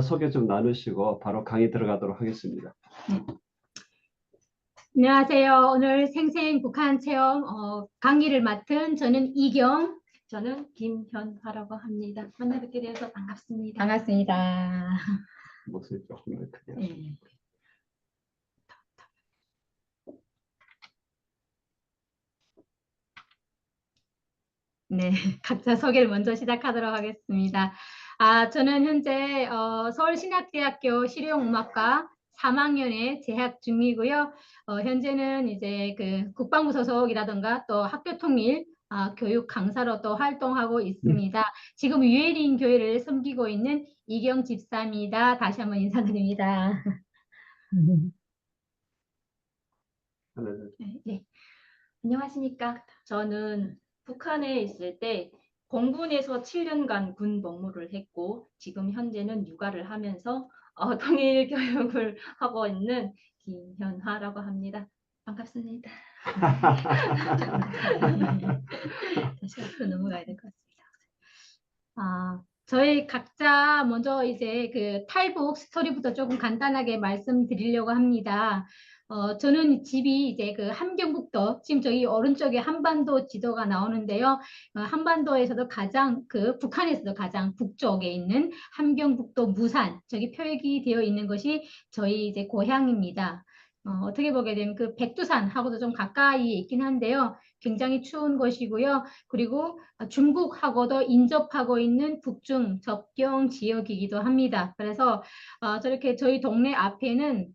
소개 좀 나누시고 바로 강의 들어가도록 하겠습니다. 네. 안녕하세요. 오늘 생생 북한 체험 강의를 맡은 저는 이경, 저는 김현화라고 합니다. 만나 뵙게 되어서 반갑습니다. 반갑습니다. 목소리 조금 더 크게 네. 하시죠. 네, 각자 소개를 먼저 시작하도록 하겠습니다. 저는 현재 서울신학대학교 실용음악과 3학년에 재학 중이고요. 현재는 이제 그 국방부 소속이라든가 또 학교통일 교육 강사로 또 활동하고 있습니다. 지금 유예린 교회를 섬기고 있는 이경 집사입니다. 다시 한번 인사드립니다. 네. 안녕하십니까. 저는 북한에 있을 때 공군에서 7년간 군 복무를 했고 지금 현재는 육아를 하면서 통일 교육을 하고 있는 김현화라고 합니다. 반갑습니다. 다시 앞으로 넘어가야 될 것 같습니다. 저희 각자 먼저 이제 그 탈북 스토리부터 조금 간단하게 말씀드리려고 합니다. 저는 집이 이제 그 함경북도, 지금 저기 오른쪽에 한반도 지도가 나오는데요. 한반도에서도 가장 북한에서도 가장 북쪽에 있는 함경북도 무산, 저기 표기 되어 있는 것이 저희 이제 고향입니다. 어떻게 보게 되면 그 백두산하고도 좀 가까이 있긴 한데요. 굉장히 추운 곳이고요. 그리고 중국하고도 인접하고 있는 북중 접경 지역이기도 합니다. 그래서 저렇게 저희 동네 앞에는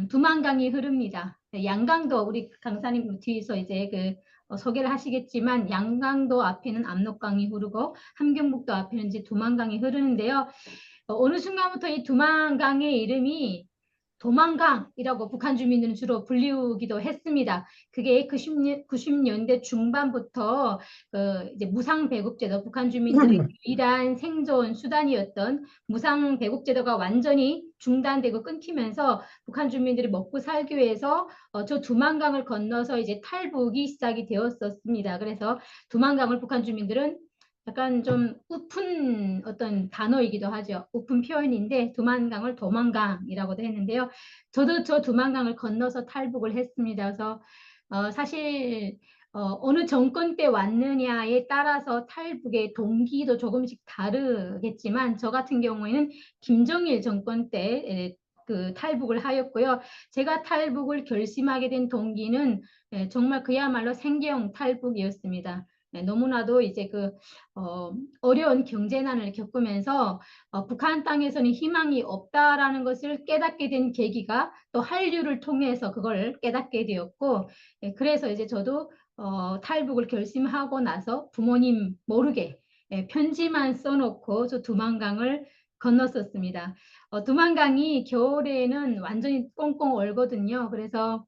두만강이 흐릅니다. 네, 양강도 우리 강사님 뒤에서 이제 소개를 하시겠지만 양강도 앞에는 압록강이 흐르고 함경북도 앞에는 이제 두만강이 흐르는데요. 어느 순간부터 이 두만강의 이름이 도만강이라고 북한 주민들은 주로 불리우기도 했습니다. 그게 90년대 중반부터 이제 무상배급제도, 북한 주민들의 유일한 생존 수단이었던 무상배급제도가 완전히 중단되고 끊기면서 북한 주민들이 먹고 살기 위해서 저 두만강을 건너서 이제 탈북이 시작이 되었었습니다. 그래서 두만강을 북한 주민들은 약간 좀 우픈 어떤 단어이기도 하죠. 우픈 표현인데 두만강을 도만강이라고도 했는데요. 저도 저 두만강을 건너서 탈북을 했습니다. 그래서 사실 어느 정권 때 왔느냐에 따라서 탈북의 동기도 조금씩 다르겠지만 저 같은 경우에는 김정일 정권 때 그 탈북을 하였고요. 제가 탈북을 결심하게 된 동기는 정말 그야말로 생계형 탈북이었습니다. 네, 너무나도 이제 어려운 경제난을 겪으면서 북한 땅에서는 희망이 없다라는 것을 깨닫게 된 계기가 또 한류를 통해서 그걸 깨닫게 되었고, 그래서 이제 저도 탈북을 결심하고 나서 부모님 모르게 편지만 써놓고 저 두만강을 건넜었습니다. 두만강이 겨울에는 완전히 꽁꽁 얼거든요. 그래서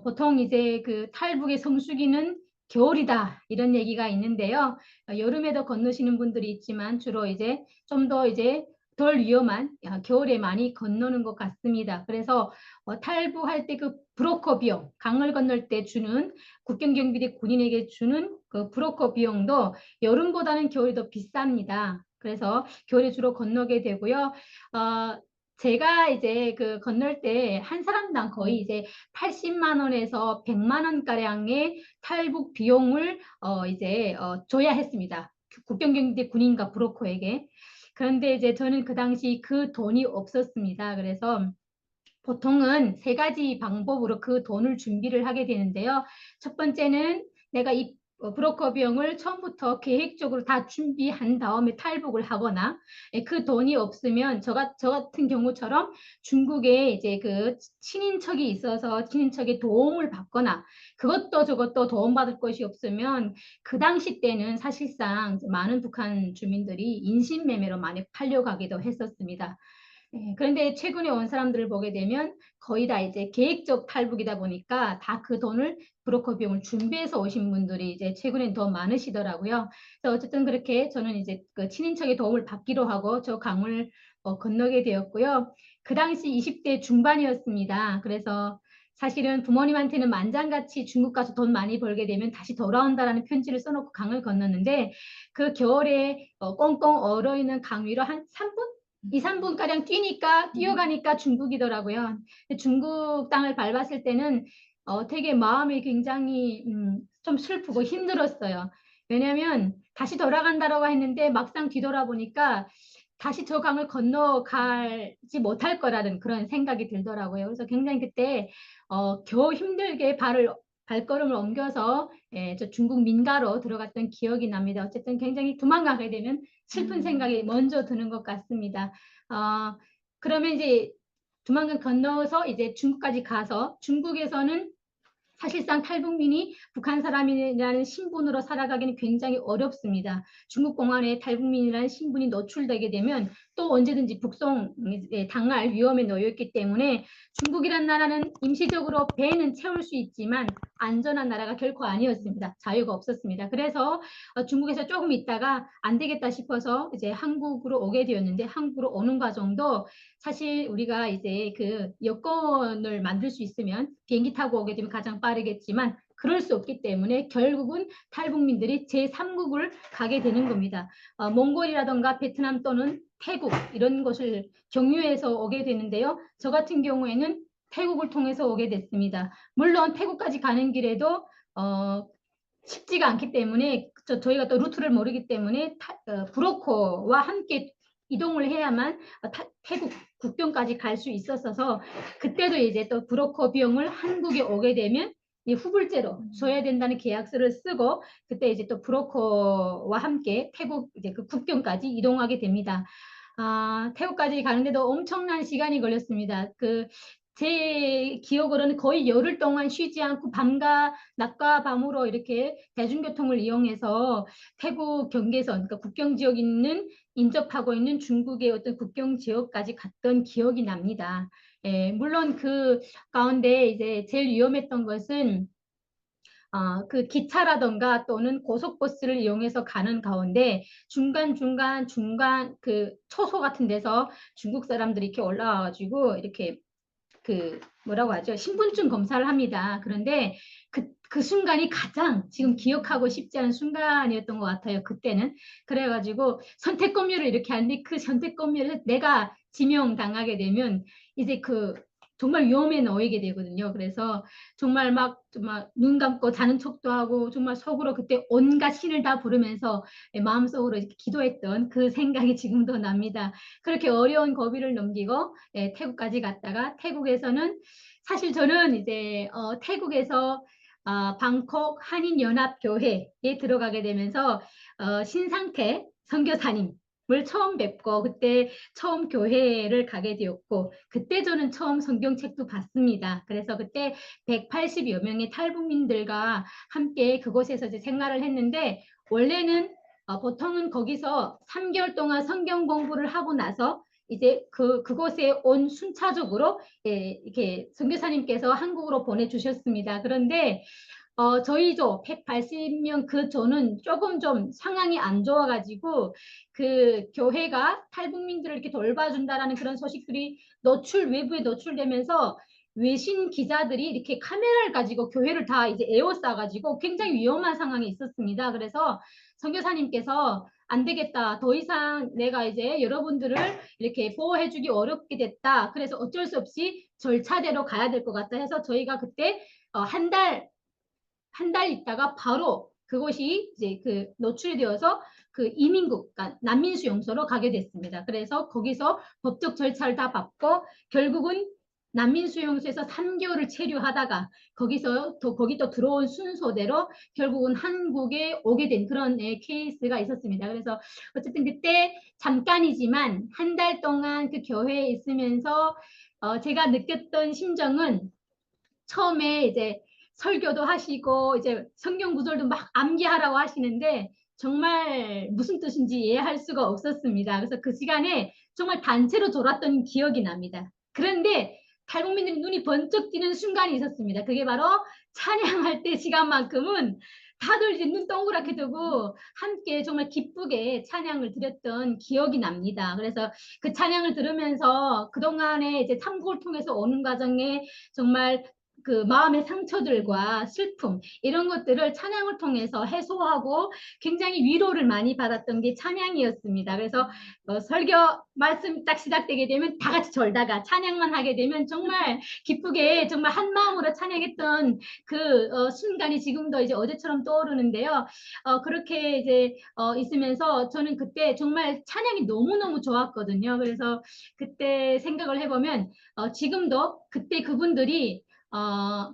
보통 이제 그 탈북의 성수기는 겨울이다 이런 얘기가 있는데요. 여름에도 건너시는 분들이 있지만 주로 이제 좀 더 이제 덜 위험한 겨울에 많이 건너는 것 같습니다. 그래서 탈북할 때 그 브로커 비용, 강을 건널 때 주는 국경경비대 군인에게 주는 그 브로커 비용도 여름보다는 겨울이 더 비쌉니다. 그래서 겨울에 주로 건너게 되고요. 제가 이제 그 건널 때 한 사람당 거의 이제 80만 원에서 100만 원 가량의 탈북 비용을 이제 줘야 했습니다. 국경경비대 군인과 브로커에게. 그런데 이제 저는 그 당시 그 돈이 없었습니다. 그래서 보통은 세 가지 방법으로 그 돈을 준비를 하게 되는데요. 첫 번째는 내가 이 브로커 비용을 처음부터 계획적으로 다 준비한 다음에 탈북을 하거나 그 돈이 없으면 저 같은 경우처럼 중국에 이제 그 친인척이 있어서 친인척의 도움을 받거나 그것도 저것도 도움받을 것이 없으면 그 당시 때는 사실상 많은 북한 주민들이 인신매매로 많이 팔려가기도 했었습니다. 그런데 최근에 온 사람들을 보게 되면 거의 다 이제 계획적 탈북이다 보니까 다 그 돈을 브로커 비용을 준비해서 오신 분들이 이제 최근엔 더 많으시더라고요. 그래서 어쨌든 그렇게 저는 이제 그 친인척의 도움을 받기로 하고 저 강을 건너게 되었고요. 그 당시 20대 중반이었습니다. 그래서 사실은 부모님한테는 만장같이 중국 가서 돈 많이 벌게 되면 다시 돌아온다라는 편지를 써놓고 강을 건넜는데 그 겨울에 꽁꽁 얼어있는 강 위로 한 3분? 2, 3분가량 뛰어가니까 중국이더라고요. 중국 땅을 밟았을 때는 되게 마음이 굉장히 좀 슬프고 힘들었어요. 왜냐하면 다시 돌아간다라고 했는데 막상 뒤돌아보니까 다시 저 강을 건너가지 못할 거라는 그런 생각이 들더라고요. 그래서 굉장히 그때 겨우 힘들게 발걸음을 옮겨서 저 중국 민가로 들어갔던 기억이 납니다. 어쨌든 굉장히 도망가게 되면 슬픈 생각이 먼저 드는 것 같습니다. 그러면 이제 두만강 건너서 이제 중국까지 가서 중국에서는 사실상 탈북민이 북한 사람이라는 신분으로 살아가기는 굉장히 어렵습니다. 중국 공안에 탈북민이라는 신분이 노출되게 되면 또 언제든지 북송 당할 위험에 놓여 있기 때문에 중국이란 나라는 임시적으로 배는 채울 수 있지만 안전한 나라가 결코 아니었습니다. 자유가 없었습니다. 그래서 중국에서 조금 있다가 안 되겠다 싶어서 이제 한국으로 오게 되었는데 한국으로 오는 과정도 사실 우리가 이제 그 여권을 만들 수 있으면 비행기 타고 오게 되면 가장 빠르겠지만 그럴 수 없기 때문에 결국은 탈북민들이 제3국을 가게 되는 겁니다. 몽골이라던가 베트남 또는 태국 이런 곳을 경유해서 오게 되는데요. 저 같은 경우에는 태국을 통해서 오게 됐습니다. 물론 태국까지 가는 길에도 쉽지가 않기 때문에 저희가 또 루트를 모르기 때문에 브로커와 함께 이동을 해야만 태국 국경까지 갈 수 있었어서 그때도 이제 또 브로커 비용을 한국에 오게 되면 후불제로 줘야 된다는 계약서를 쓰고 그때 이제 또 브로커와 함께 태국 이제 그 국경까지 이동하게 됩니다. 태국까지 가는데도 엄청난 시간이 걸렸습니다. 제 기억으로는 거의 열흘 동안 쉬지 않고 낮과 밤으로 이렇게 대중교통을 이용해서 태국 경계선, 그러니까 국경 지역에 인접하고 있는 중국의 어떤 국경 지역까지 갔던 기억이 납니다. 물론 그 가운데 이제 제일 위험했던 것은 그 기차라던가 또는 고속버스를 이용해서 가는 가운데 중간 그 초소 같은 데서 중국 사람들이 이렇게 올라와가지고 이렇게 뭐라고 하죠? 신분증 검사를 합니다. 그런데 그 순간이 가장 지금 기억하고 싶지 않은 순간이었던 것 같아요. 그때는. 그래가지고 선택검열을 이렇게 하는데 그 선택검열을 내가 지명당하게 되면 이제 정말 위험에 놓이게 되거든요. 그래서 정말 눈 감고 자는 척도 하고 정말 속으로 그때 온갖 신을 다 부르면서 마음속으로 이렇게 기도했던 그 생각이 지금도 납니다. 그렇게 어려운 고비를 넘기고 태국까지 갔다가 태국에서는 사실 저는 이제 태국에서 방콕 한인연합교회에 들어가게 되면서 신상태 선교사님을 처음 뵙고 그때 처음 교회를 가게 되었고 그때 저는 처음 성경책도 봤습니다. 그래서 그때 180여 명의 탈북민들과 함께 그곳에서 이제 생활을 했는데 원래는 보통은 거기서 3개월 동안 성경 공부를 하고 나서 이제 그곳에 온 순차적으로 이렇게 선교사님께서 한국으로 보내주셨습니다. 그런데 저희도 180명 그 조는 조금 좀 상황이 안 좋아가지고 그 교회가 탈북민들을 이렇게 돌봐준다라는 그런 소식들이 외부에 노출되면서 외신 기자들이 이렇게 카메라를 가지고 교회를 다 이제 에워싸가지고 굉장히 위험한 상황이 있었습니다. 그래서 선교사님께서 안 되겠다. 더 이상 내가 이제 여러분들을 이렇게 보호해주기 어렵게 됐다. 그래서 어쩔 수 없이 절차대로 가야 될 것 같다 해서 저희가 그때 한 달 있다가 바로 그곳이 이제 노출이 되어서 이민국, 그러니까 난민수용소로 가게 됐습니다. 그래서 거기서 법적 절차를 다 밟고 결국은 난민수용소에서 3개월을 체류하다가 거기 또 들어온 순서대로 결국은 한국에 오게 된 그런 케이스가 있었습니다. 그래서 어쨌든 그때 잠깐이지만 한 달 동안 그 교회에 있으면서 제가 느꼈던 심정은 처음에 이제 설교도 하시고 이제 성경 구절도 막 암기하라고 하시는데 정말 무슨 뜻인지 이해할 수가 없었습니다. 그래서 그 시간에 정말 단체로 졸았던 기억이 납니다. 그런데 탈북민들이 눈이 번쩍 뜨는 순간이 있었습니다. 그게 바로 찬양할 때 시간만큼은 다들 이제 눈 동그랗게 뜨고 함께 정말 기쁘게 찬양을 드렸던 기억이 납니다. 그래서 그 찬양을 들으면서 그동안에 이제 참고를 통해서 오는 과정에 정말 그 마음의 상처들과 슬픔 이런 것들을 찬양을 통해서 해소하고 굉장히 위로를 많이 받았던 게 찬양이었습니다. 그래서 설교 말씀 딱 시작되게 되면 다 같이 절다가 찬양만 하게 되면 정말 기쁘게 정말 한 마음으로 찬양했던 그 순간이 지금도 이제 어제처럼 떠오르는데요. 그렇게 이제 있으면서 저는 그때 정말 찬양이 너무너무 좋았거든요. 그래서 그때 생각을 해보면 지금도 그때 그분들이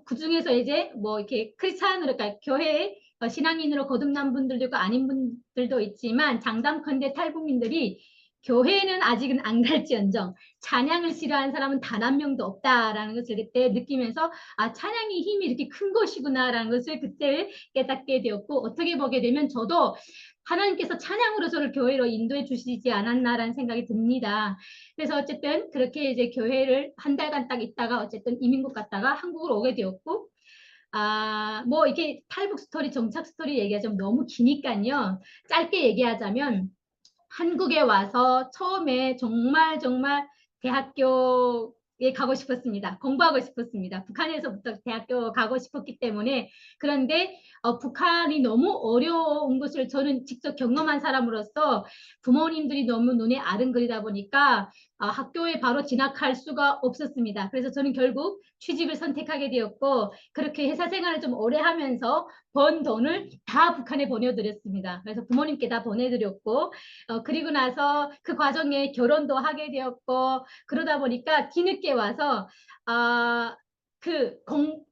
그 중에서 이제 뭐 이렇게 크리스찬으로 그러니까 교회에 신앙인으로 거듭난 분들도 있고 아닌 분들도 있지만 장담컨대 탈북민들이 교회는 아직은 안 갈지언정 찬양을 싫어하는 사람은 단 한 명도 없다라는 것을 그때 느끼면서 아 찬양이 힘이 이렇게 큰 것이구나라는 것을 그때 깨닫게 되었고 어떻게 보게 되면 저도 하나님께서 찬양으로 저를 교회로 인도해 주시지 않았나라는 생각이 듭니다. 그래서 어쨌든 그렇게 이제 교회를 한 달간 딱 있다가 어쨌든 이민국 갔다가 한국으로 오게 되었고 뭐 이렇게 탈북 스토리, 정착 스토리 얘기하자면 너무 기니까요. 짧게 얘기하자면 한국에 와서 처음에 정말 대학교에 가고 싶었습니다. 공부하고 싶었습니다. 북한에서부터 대학교 가고 싶었기 때문에 그런데 북한이 너무 어려운 것을 저는 직접 경험한 사람으로서 부모님들이 너무 눈에 아른거리다 보니까 학교에 바로 진학할 수가 없었습니다. 그래서 저는 결국 취직을 선택하게 되었고 그렇게 회사 생활을 좀 오래 하면서 번 돈을 다 북한에 보내드렸습니다. 그래서 부모님께 다 보내드렸고 그리고 나서 그 과정에 결혼도 하게 되었고 그러다 보니까 뒤늦게 와서 그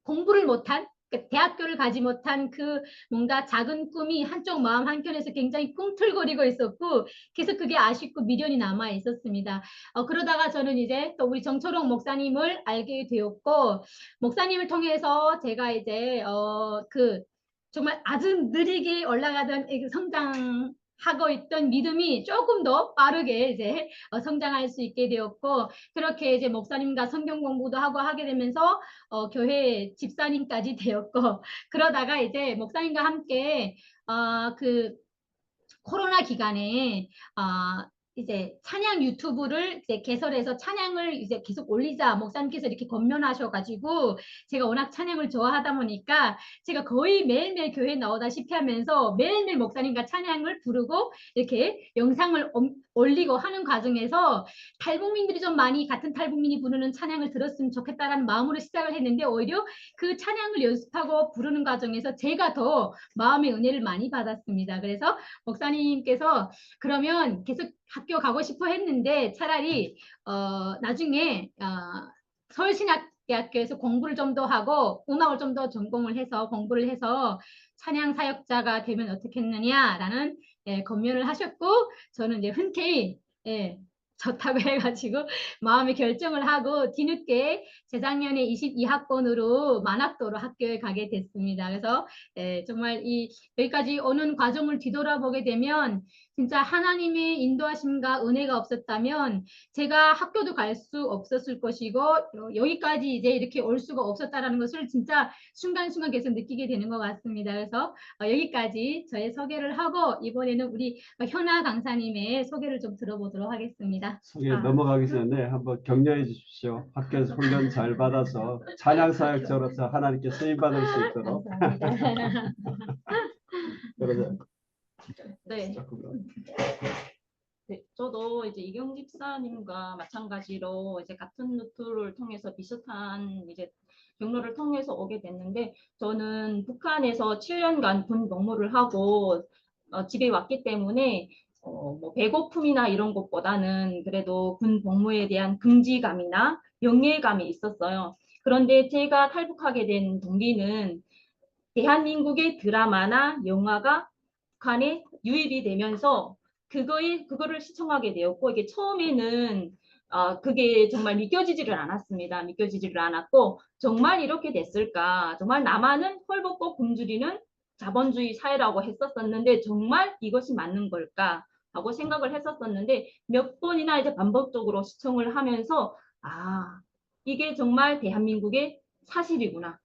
공부를 못한 대학교를 가지 못한 그 뭔가 작은 꿈이 한쪽 마음 한켠에서 굉장히 꿈틀거리고 있었고 계속 그게 아쉽고 미련이 남아 있었습니다. 그러다가 저는 이제 또 우리 정초롱 목사님을 알게 되었고 목사님을 통해서 제가 이제 그 정말 아주 느리게 올라가던 성장하고 있던 믿음이 조금 더 빠르게 이제 성장할 수 있게 되었고 그렇게 이제 목사님과 성경 공부도 하고 하게 되면서 교회 집사님까지 되었고 그러다가 이제 목사님과 함께 그 코로나 기간에 이제 찬양 유튜브를 이제 개설해서 찬양을 이제 계속 올리자 목사님께서 이렇게 권면하셔가지고 제가 워낙 찬양을 좋아하다 보니까 제가 거의 매일매일 교회 나오다시피 하면서 매일매일 목사님과 찬양을 부르고 이렇게 영상을 올리고 하는 과정에서 탈북민들이 좀 많이 같은 탈북민이 부르는 찬양을 들었으면 좋겠다라는 마음으로 시작을 했는데 오히려 그 찬양을 연습하고 부르는 과정에서 제가 더 마음의 은혜를 많이 받았습니다. 그래서 목사님께서 그러면 계속 학교 가고 싶어 했는데 차라리 나중에 서울신학대학교에서 공부를 좀 더 하고 음악을 좀 더 전공을 해서 공부를 해서 찬양 사역자가 되면 어떻겠느냐라는 권면을 하셨고 저는 이제 흔쾌히 좋다고 해가지고 마음의 결정을 하고 뒤늦게 재작년에 22학번으로 만학도로 학교에 가게 됐습니다. 그래서 정말 여기까지 오는 과정을 뒤돌아보게 되면 진짜 하나님의 인도하심과 은혜가 없었다면 제가 학교도 갈 수 없었을 것이고 여기까지 이제 이렇게 올 수가 없었다라는 것을 진짜 순간순간 계속 느끼게 되는 것 같습니다. 그래서 여기까지 저의 소개를 하고 이번에는 우리 현아 강사님의 소개를 좀 들어보도록 하겠습니다. 소개 넘어가기 전에 한번 격려해 주십시오. 학교에서 훈련 잘 받아서 찬양 사역자로서 하나님께 쓰임 받을 수 있도록. 감사합니다. 그러자. 네. 네, 저도 이제 이경 집사님과 마찬가지로 이제 같은 루트를 통해서 비슷한 이제 경로를 통해서 오게 됐는데 저는 북한에서 7년간 군 복무를 하고 집에 왔기 때문에 뭐 배고픔이나 이런 것보다는 그래도 군 복무에 대한 긍지감이나 영예감이 있었어요. 그런데 제가 탈북하게 된 동기는 대한민국의 드라마나 영화가 북한에 유입이 되면서 그거를 시청하게 되었고 이게 처음에는 그게 정말 믿겨지지를 않았습니다. 믿겨지지를 않았고 정말 이렇게 됐을까? 정말 남한은 헐벗고 굶주리는 자본주의 사회라고 했었었는데 정말 이것이 맞는 걸까? 하고 생각을 했었었는데 몇 번이나 이제 반복적으로 시청을 하면서 이게 정말 대한민국의 사실이구나.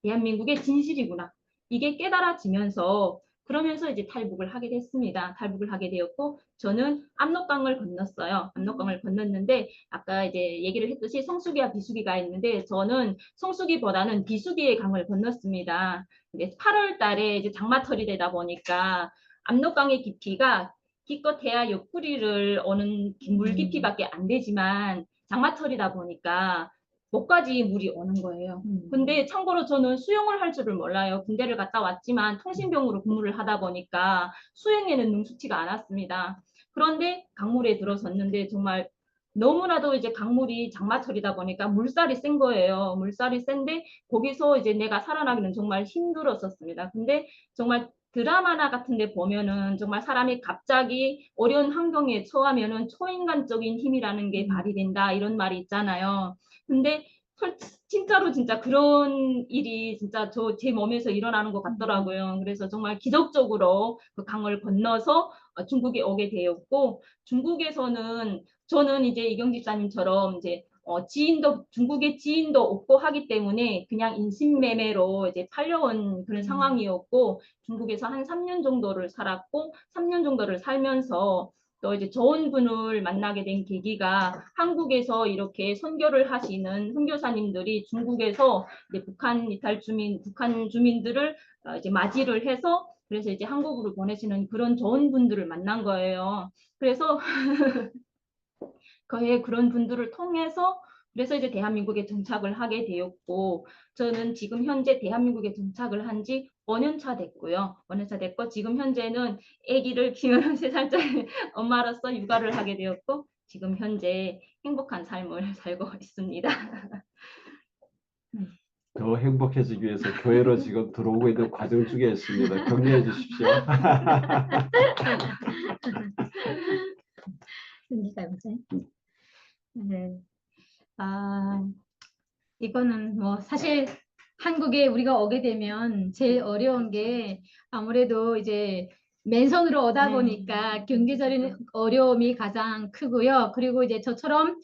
대한민국의 진실이구나. 이게 깨달아지면서 그러면서 이제 탈북을 하게 됐습니다. 탈북을 하게 되었고 저는 압록강을 건넜어요. 압록강을 건넜는데 아까 이제 얘기를 했듯이 성수기와 비수기가 있는데 저는 성수기보다는 비수기의 강을 건넜습니다. 이제 8월 달에 이제 장마철이 되다 보니까 압록강의 깊이가 기껏해야 옆구리를 오는 물 깊이밖에 안 되지만 장마철이다 보니까 목까지 물이 오는 거예요. 근데 참고로 저는 수영을 할 줄을 몰라요. 군대를 갔다 왔지만 통신병으로 근무를 하다 보니까 수영에는 능숙치가 않았습니다. 그런데 강물에 들어섰는데 정말 너무나도 이제 강물이 장마철이다 보니까 물살이 센 거예요. 물살이 센데 거기서 이제 내가 살아나기는 정말 힘들었었습니다. 근데 정말 드라마나 같은 데 보면은 정말 사람이 갑자기 어려운 환경에 처하면은 초인간적인 힘이라는 게 발휘된다 이런 말이 있잖아요. 근데 진짜로 진짜 그런 일이 진짜 제 몸에서 일어나는 것 같더라고요. 그래서 정말 기적적으로 그 강을 건너서 중국에 오게 되었고 중국에서는 저는 이제 이경 집사님처럼 이제 중국의 지인도 없고 하기 때문에 그냥 인신매매로 이제 팔려온 그런 상황이었고 중국에서 한 3년 정도를 살았고 3년 정도를 살면서 또 이제 좋은 분을 만나게 된 계기가 한국에서 이렇게 선교를 하시는 선교사님들이 중국에서 이제 북한 주민들을 이제 맞이를 해서 그래서 이제 한국으로 보내시는 그런 좋은 분들을 만난 거예요. 그래서 그런 분들을 통해서 그래서 이제 대한민국에 정착을 하게 되었고 저는 지금 현재 대한민국에 정착을 한 지 5년 차 됐고요. 5년 차 됐고 지금 현재는 아기를 키우는 3살짜리 엄마로서 육아를 하게 되었고 지금 현재 행복한 삶을 살고 있습니다. 더 행복해지기 위해서 교회로 지금 들어오고 있는 과정 중에 있습니다. 격려해 주십시오. 네. 이거는 뭐 사실 한국에 우리가 오게 되면 제일 어려운 게 아무래도 이제 맨손으로 오다 보니까 경제적인 어려움이 가장 크고요. 그리고 이제 저처럼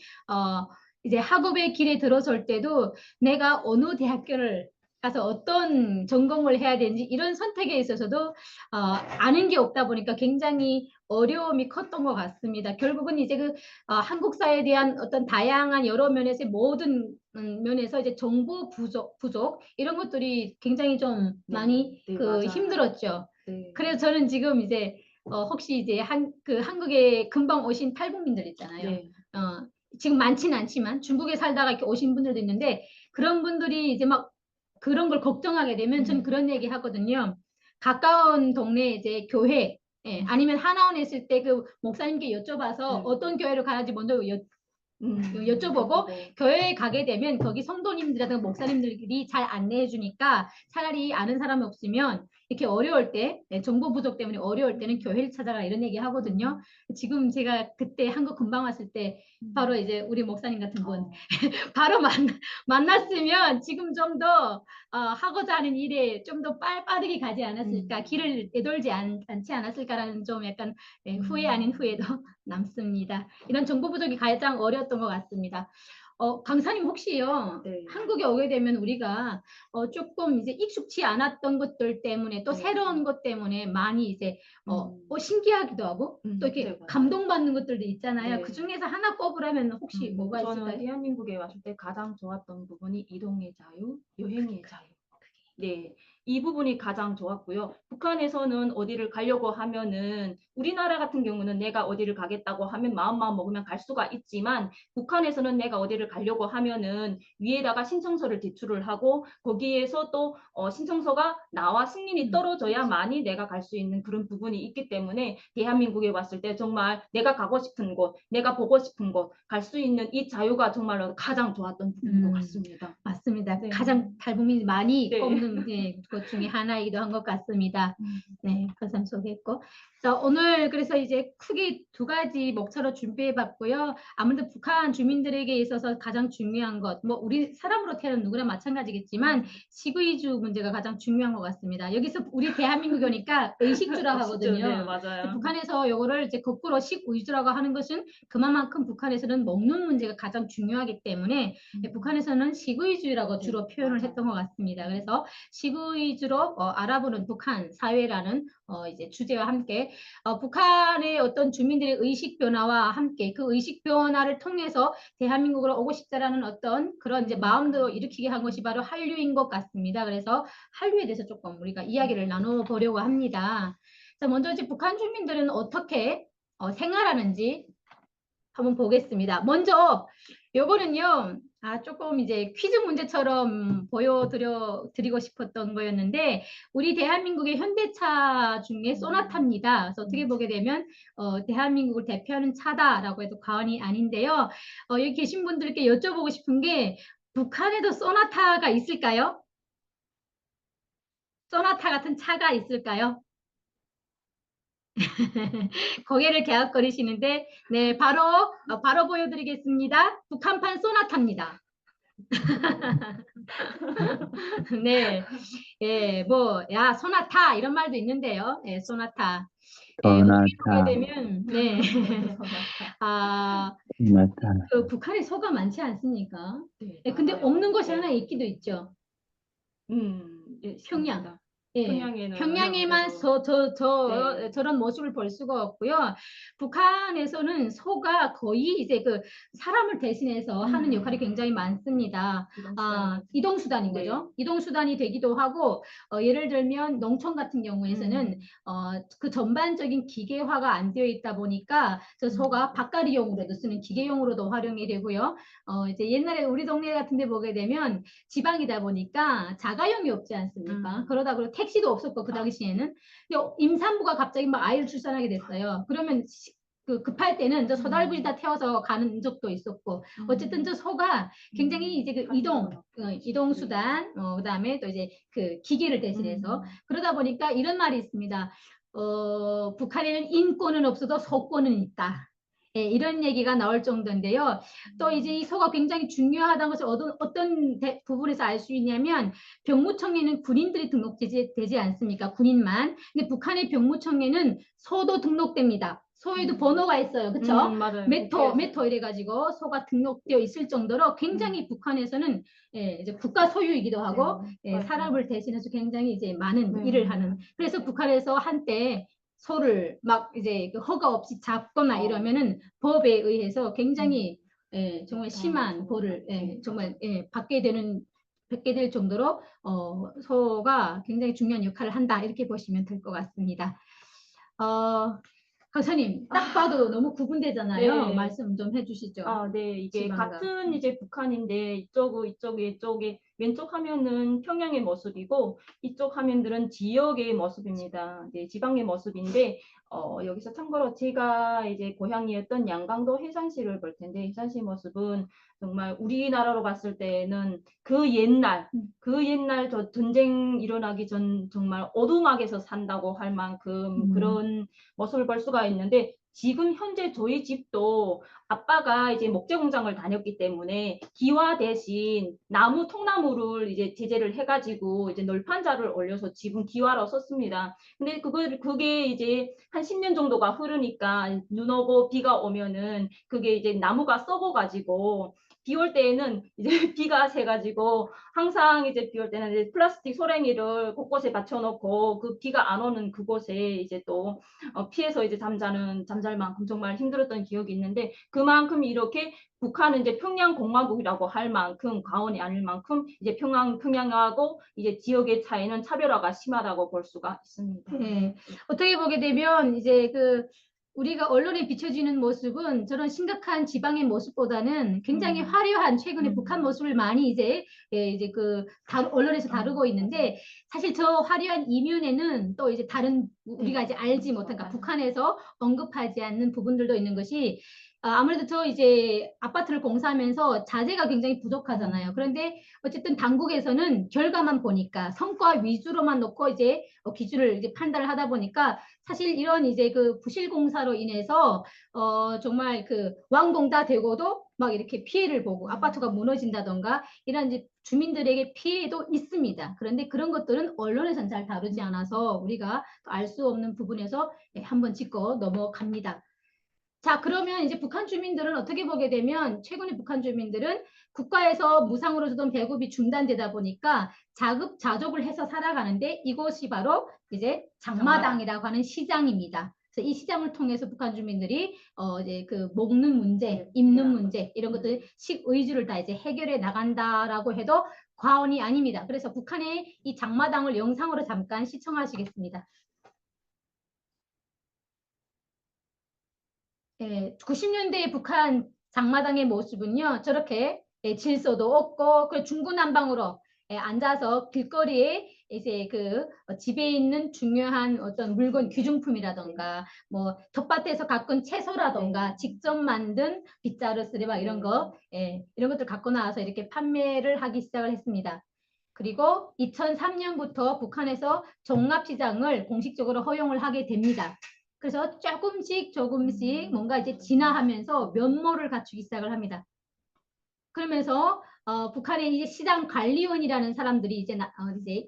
이제 학업의 길에 들어설 때도 내가 어느 대학교를 가서 어떤 전공을 해야 되는지 이런 선택에 있어서도 아는 게 없다 보니까 굉장히 어려움이 컸던 것 같습니다. 결국은 이제 한국 사회에 대한 어떤 다양한 여러 면에서 모든 면에서 이제 정보 부족 이런 것들이 굉장히 좀 많이 맞아요. 힘들었죠. 네. 그래서 저는 지금 이제 혹시 이제 한국에 금방 오신 탈북민들 있잖아요. 네. 지금 많지는 않지만 중국에 살다가 이렇게 오신 분들도 있는데 그런 분들이 이제 막 그런 걸 걱정하게 되면 저는 그런 얘기 하거든요. 가까운 동네에 이제 교회 아니면 하나원에 있을 때 그 목사님께 여쭤봐서 어떤 교회를 가야지 먼저 여쭤보고 교회에 가게 되면 거기 성도님들이라든가 목사님들이 잘 안내해 주니까 차라리 아는 사람이 없으면 이렇게 어려울 때 정보 부족 때문에 어려울 때는 교회를 찾아가 이런 얘기 하거든요. 지금 제가 그때 한국 금방 왔을 때 바로 이제 우리 목사님 같은 분 바로 만났으면 지금 좀 더 하고자 하는 일에 좀 더 빠르게 가지 않았을까 길을 내돌지 않지 않았을까라는 좀 약간 후회 아닌 후회도 남습니다. 이런 정보 부족이 가장 어려웠던 것 같습니다. 강사님 혹시요 네. 한국에 오게 되면 우리가 조금 이제 익숙치 않았던 것들 때문에 또 네. 새로운 것 때문에 많이 이제 신기하기도 하고 또 이렇게 네, 맞아요. 감동받는 것들도 있잖아요. 네. 그 중에서 하나 꼽으라면 혹시 뭐가 저는 있을까요? 대한민국에 왔을 때 가장 좋았던 부분이 이동의 자유, 여행의 자유. 네, 이 부분이 가장 좋았고요. 북한에서는 어디를 가려고 하면은 우리나라 같은 경우는 내가 어디를 가겠다고 하면 마음만 먹으면 갈 수가 있지만 북한에서는 내가 어디를 가려고 하면은 위에다가 신청서를 제출을 하고 거기에서 또 신청서가 나와 승인이 떨어져야만이 내가 갈 수 있는 그런 부분이 있기 때문에 대한민국에 왔을 때 정말 내가 가고 싶은 곳, 내가 보고 싶은 곳 갈 수 있는 이 자유가 정말로 가장 좋았던 부분인 것 같습니다. 맞습니다. 네. 가장 탈북민이 많이 네. 꼽는 것 중에 하나이기도 한 것 같습니다. 네, 그것은 소개했고. 자, 오늘 오늘 그래서 이제 크게 두 가지 목차로 준비해 봤고요. 아무래도 북한 주민들에게 있어서 가장 중요한 것, 뭐 우리 사람으로 태어난 누구나 마찬가지겠지만 시구이주 문제가 가장 중요한 것 같습니다. 여기서 우리 대한민국이 오니까 의식주라 네, 하거든요. 맞아요. 북한에서 요거를 이제 거꾸로 식우이주라고 하는 것은 그만큼 북한에서는 먹는 문제가 가장 중요하기 때문에 북한에서는 식우이주라고 주로 표현을 맞아요. 했던 것 같습니다. 그래서 식우이주로 알아보는 북한 사회라는 이제 주제와 함께 북한의 어떤 주민들의 의식 변화와 함께 그 의식 변화를 통해서 대한민국으로 오고 싶다라는 어떤 그런 이제 마음도 일으키게 한 것이 바로 한류인 것 같습니다. 그래서 한류에 대해서 조금 우리가 이야기를 나눠보려고 합니다. 자, 먼저 이제 북한 주민들은 어떻게 생활하는지 한번 보겠습니다. 먼저 요거는요. 조금 이제 퀴즈 문제처럼 보여드리고 싶었던 거였는데 우리 대한민국의 현대차 중에 소나타입니다. 그래서 어떻게 보게 되면 대한민국을 대표하는 차다라고 해도 과언이 아닌데요. 여기 계신 분들께 여쭤보고 싶은 게 북한에도 소나타가 있을까요? 소나타 같은 차가 있을까요? 고개를 갸웃거리시는데 네 바로 보여드리겠습니다. 북한판 소나타입니다. 네, 예, 뭐, 야, 소나타 이런 말도 있는데요. 예, 소나타. 예, 어떻게 보게 소나타, 되면 네, 아, 소나타. 그 북한에 소가 많지 않습니까? 네, 예, 근데 맞아요. 없는 곳이 네. 하나 있기도 있죠. 예, 평양. 있습니다. 예, 평양에는 평양에만 아무래도 네. 저런 모습을 볼 수가 없고요. 북한에서는 소가 거의 이제 그 사람을 대신해서 하는 역할이 굉장히 많습니다. 이동수단인 네. 거죠. 이동수단이 되기도 하고, 예를 들면 농촌 같은 경우에서는 그 전반적인 기계화가 안 되어 있다 보니까 저 소가 밭갈이용으로도 쓰는 기계용으로도 활용이 되고요. 이제 옛날에 우리 동네 같은 데 보게 되면 지방이다 보니까 자가용이 없지 않습니까? 그러다 보니 택시도 없었고 그 당시에는 근데 임산부가 갑자기 막 아이를 출산하게 됐어요. 그러면 그 급할 때는 저 소달구지다 태워서 가는 적도 있었고 어쨌든 저 소가 굉장히 이제 그 이동 수단 그다음에 또 이제 그 기계를 대신해서 그러다 보니까 이런 말이 있습니다. 북한에는 인권은 없어도 소권은 있다. 예, 이런 얘기가 나올 정도인데요. 또 이제 이 소가 굉장히 중요하다는 것을 어떤 부분에서 알 수 있냐면 병무청에는 군인들이 등록되지 않습니까? 군인만. 근데 북한의 병무청에는 소도 등록됩니다. 소에도 번호가 있어요. 그렇죠? 맞아요. 메토 이래가지고 소가 등록되어 있을 정도로 굉장히 북한에서는 이제 국가 소유이기도 하고 사람을 대신해서 굉장히 이제 많은 일을 하는. 그래서 북한에서 한때 소를 막 이제 그 허가 없이 잡거나 이러면은 법에 의해서 굉장히 정말 심한 벌을 정말 받게 될 정도로 소가 굉장히 중요한 역할을 한다 이렇게 보시면 될 것 같습니다. 강사님 딱 봐도 너무 구분되잖아요. 네. 말씀 좀 해주시죠. 네, 이게 지방과. 같은 이제 북한인데 이쪽에 왼쪽 화면은 평양의 모습이고 이쪽 화면들은 지역의 모습입니다. 네, 지방의 모습인데 여기서 참고로 제가 이제 고향이었던 양강도 해산시를 볼 텐데 해산시 모습은 정말 우리나라로 봤을 때는 그 옛날 저 전쟁 일어나기 전 정말 오두막에서 산다고 할 만큼 그런 모습을 볼 수가 있는데 지금 현재 저희 집도 아빠가 이제 목재 공장을 다녔기 때문에 기와 대신 나무 통나무를 이제 제재를 해가지고 이제 널판자를 올려서 지금 기와로 썼습니다. 근데 그게 이제 한 10년 정도가 흐르니까 눈 오고 비가 오면은 그게 이제 나무가 썩어가지고 비 올 때에는 이제 비가 새가지고 항상 이제 비 올 때는 이제 플라스틱 소랭이를 곳곳에 받쳐놓고 그 비가 안 오는 그곳에 이제 또 피해서 이제 잠잘 만큼 정말 힘들었던 기억이 있는데 그만큼 이렇게 북한은 이제 평양공화국이라고 할 만큼 과언이 아닐 만큼 이제 평양하고 이제 지역의 차이는 차별화가 심하다고 볼 수가 있습니다. 네. 어떻게 보게 되면 이제 그 우리가 언론에 비춰지는 모습은 저런 심각한 지방의 모습보다는 굉장히 화려한 최근에 북한 모습을 많이 이제 그 언론에서 다루고 있는데 사실 저 화려한 이면에는 또 이제 다른 우리가 이제 알지 못한 그러니까 북한에서 언급하지 않는 부분들도 있는 것이 아무래도 저 이제 아파트를 공사하면서 자재가 굉장히 부족하잖아요. 그런데 어쨌든 당국에서는 결과만 보니까 성과 위주로만 놓고 이제 기준을 이제 판단을 하다 보니까 사실 이런 이제 그 부실 공사로 인해서 정말 그 완공 다 되고도 막 이렇게 피해를 보고 아파트가 무너진다던가 이런 이제 주민들에게 피해도 있습니다. 그런데 그런 것들은 언론에서는 잘 다루지 않아서 우리가 알 수 없는 부분에서 한번 짚고 넘어갑니다. 자, 그러면 이제 북한 주민들은 어떻게 보게 되면 최근에 북한 주민들은 국가에서 무상으로 주던 배급이 중단되다 보니까 자급자족을 해서 살아가는데 이곳이 바로 이제 장마당이라고 하는 시장입니다. 그래서 이 시장을 통해서 북한 주민들이 이제 그 먹는 문제, 입는 문제 이런 것들 식의주를 다 이제 해결해 나간다라고 해도 과언이 아닙니다. 그래서 북한의 이 장마당을 영상으로 잠깐 시청하시겠습니다. 90년대의 북한 장마당의 모습은요, 저렇게 질서도 없고, 그 중구난방으로 앉아서 길거리에 이제 그 집에 있는 중요한 어떤 물건 귀중품이라던가, 뭐 텃밭에서 가꾼 채소라던가, 직접 만든 빗자루 쓰레바 이런 거, 이런 것들 갖고 나와서 이렇게 판매를 하기 시작을 했습니다. 그리고 2003년부터 북한에서 종합시장을 공식적으로 허용을 하게 됩니다. 그래서 조금씩 뭔가 이제 진화하면서 면모를 갖추기 시작을 합니다. 그러면서 북한의 이제 시장 관리원이라는 사람들이 이제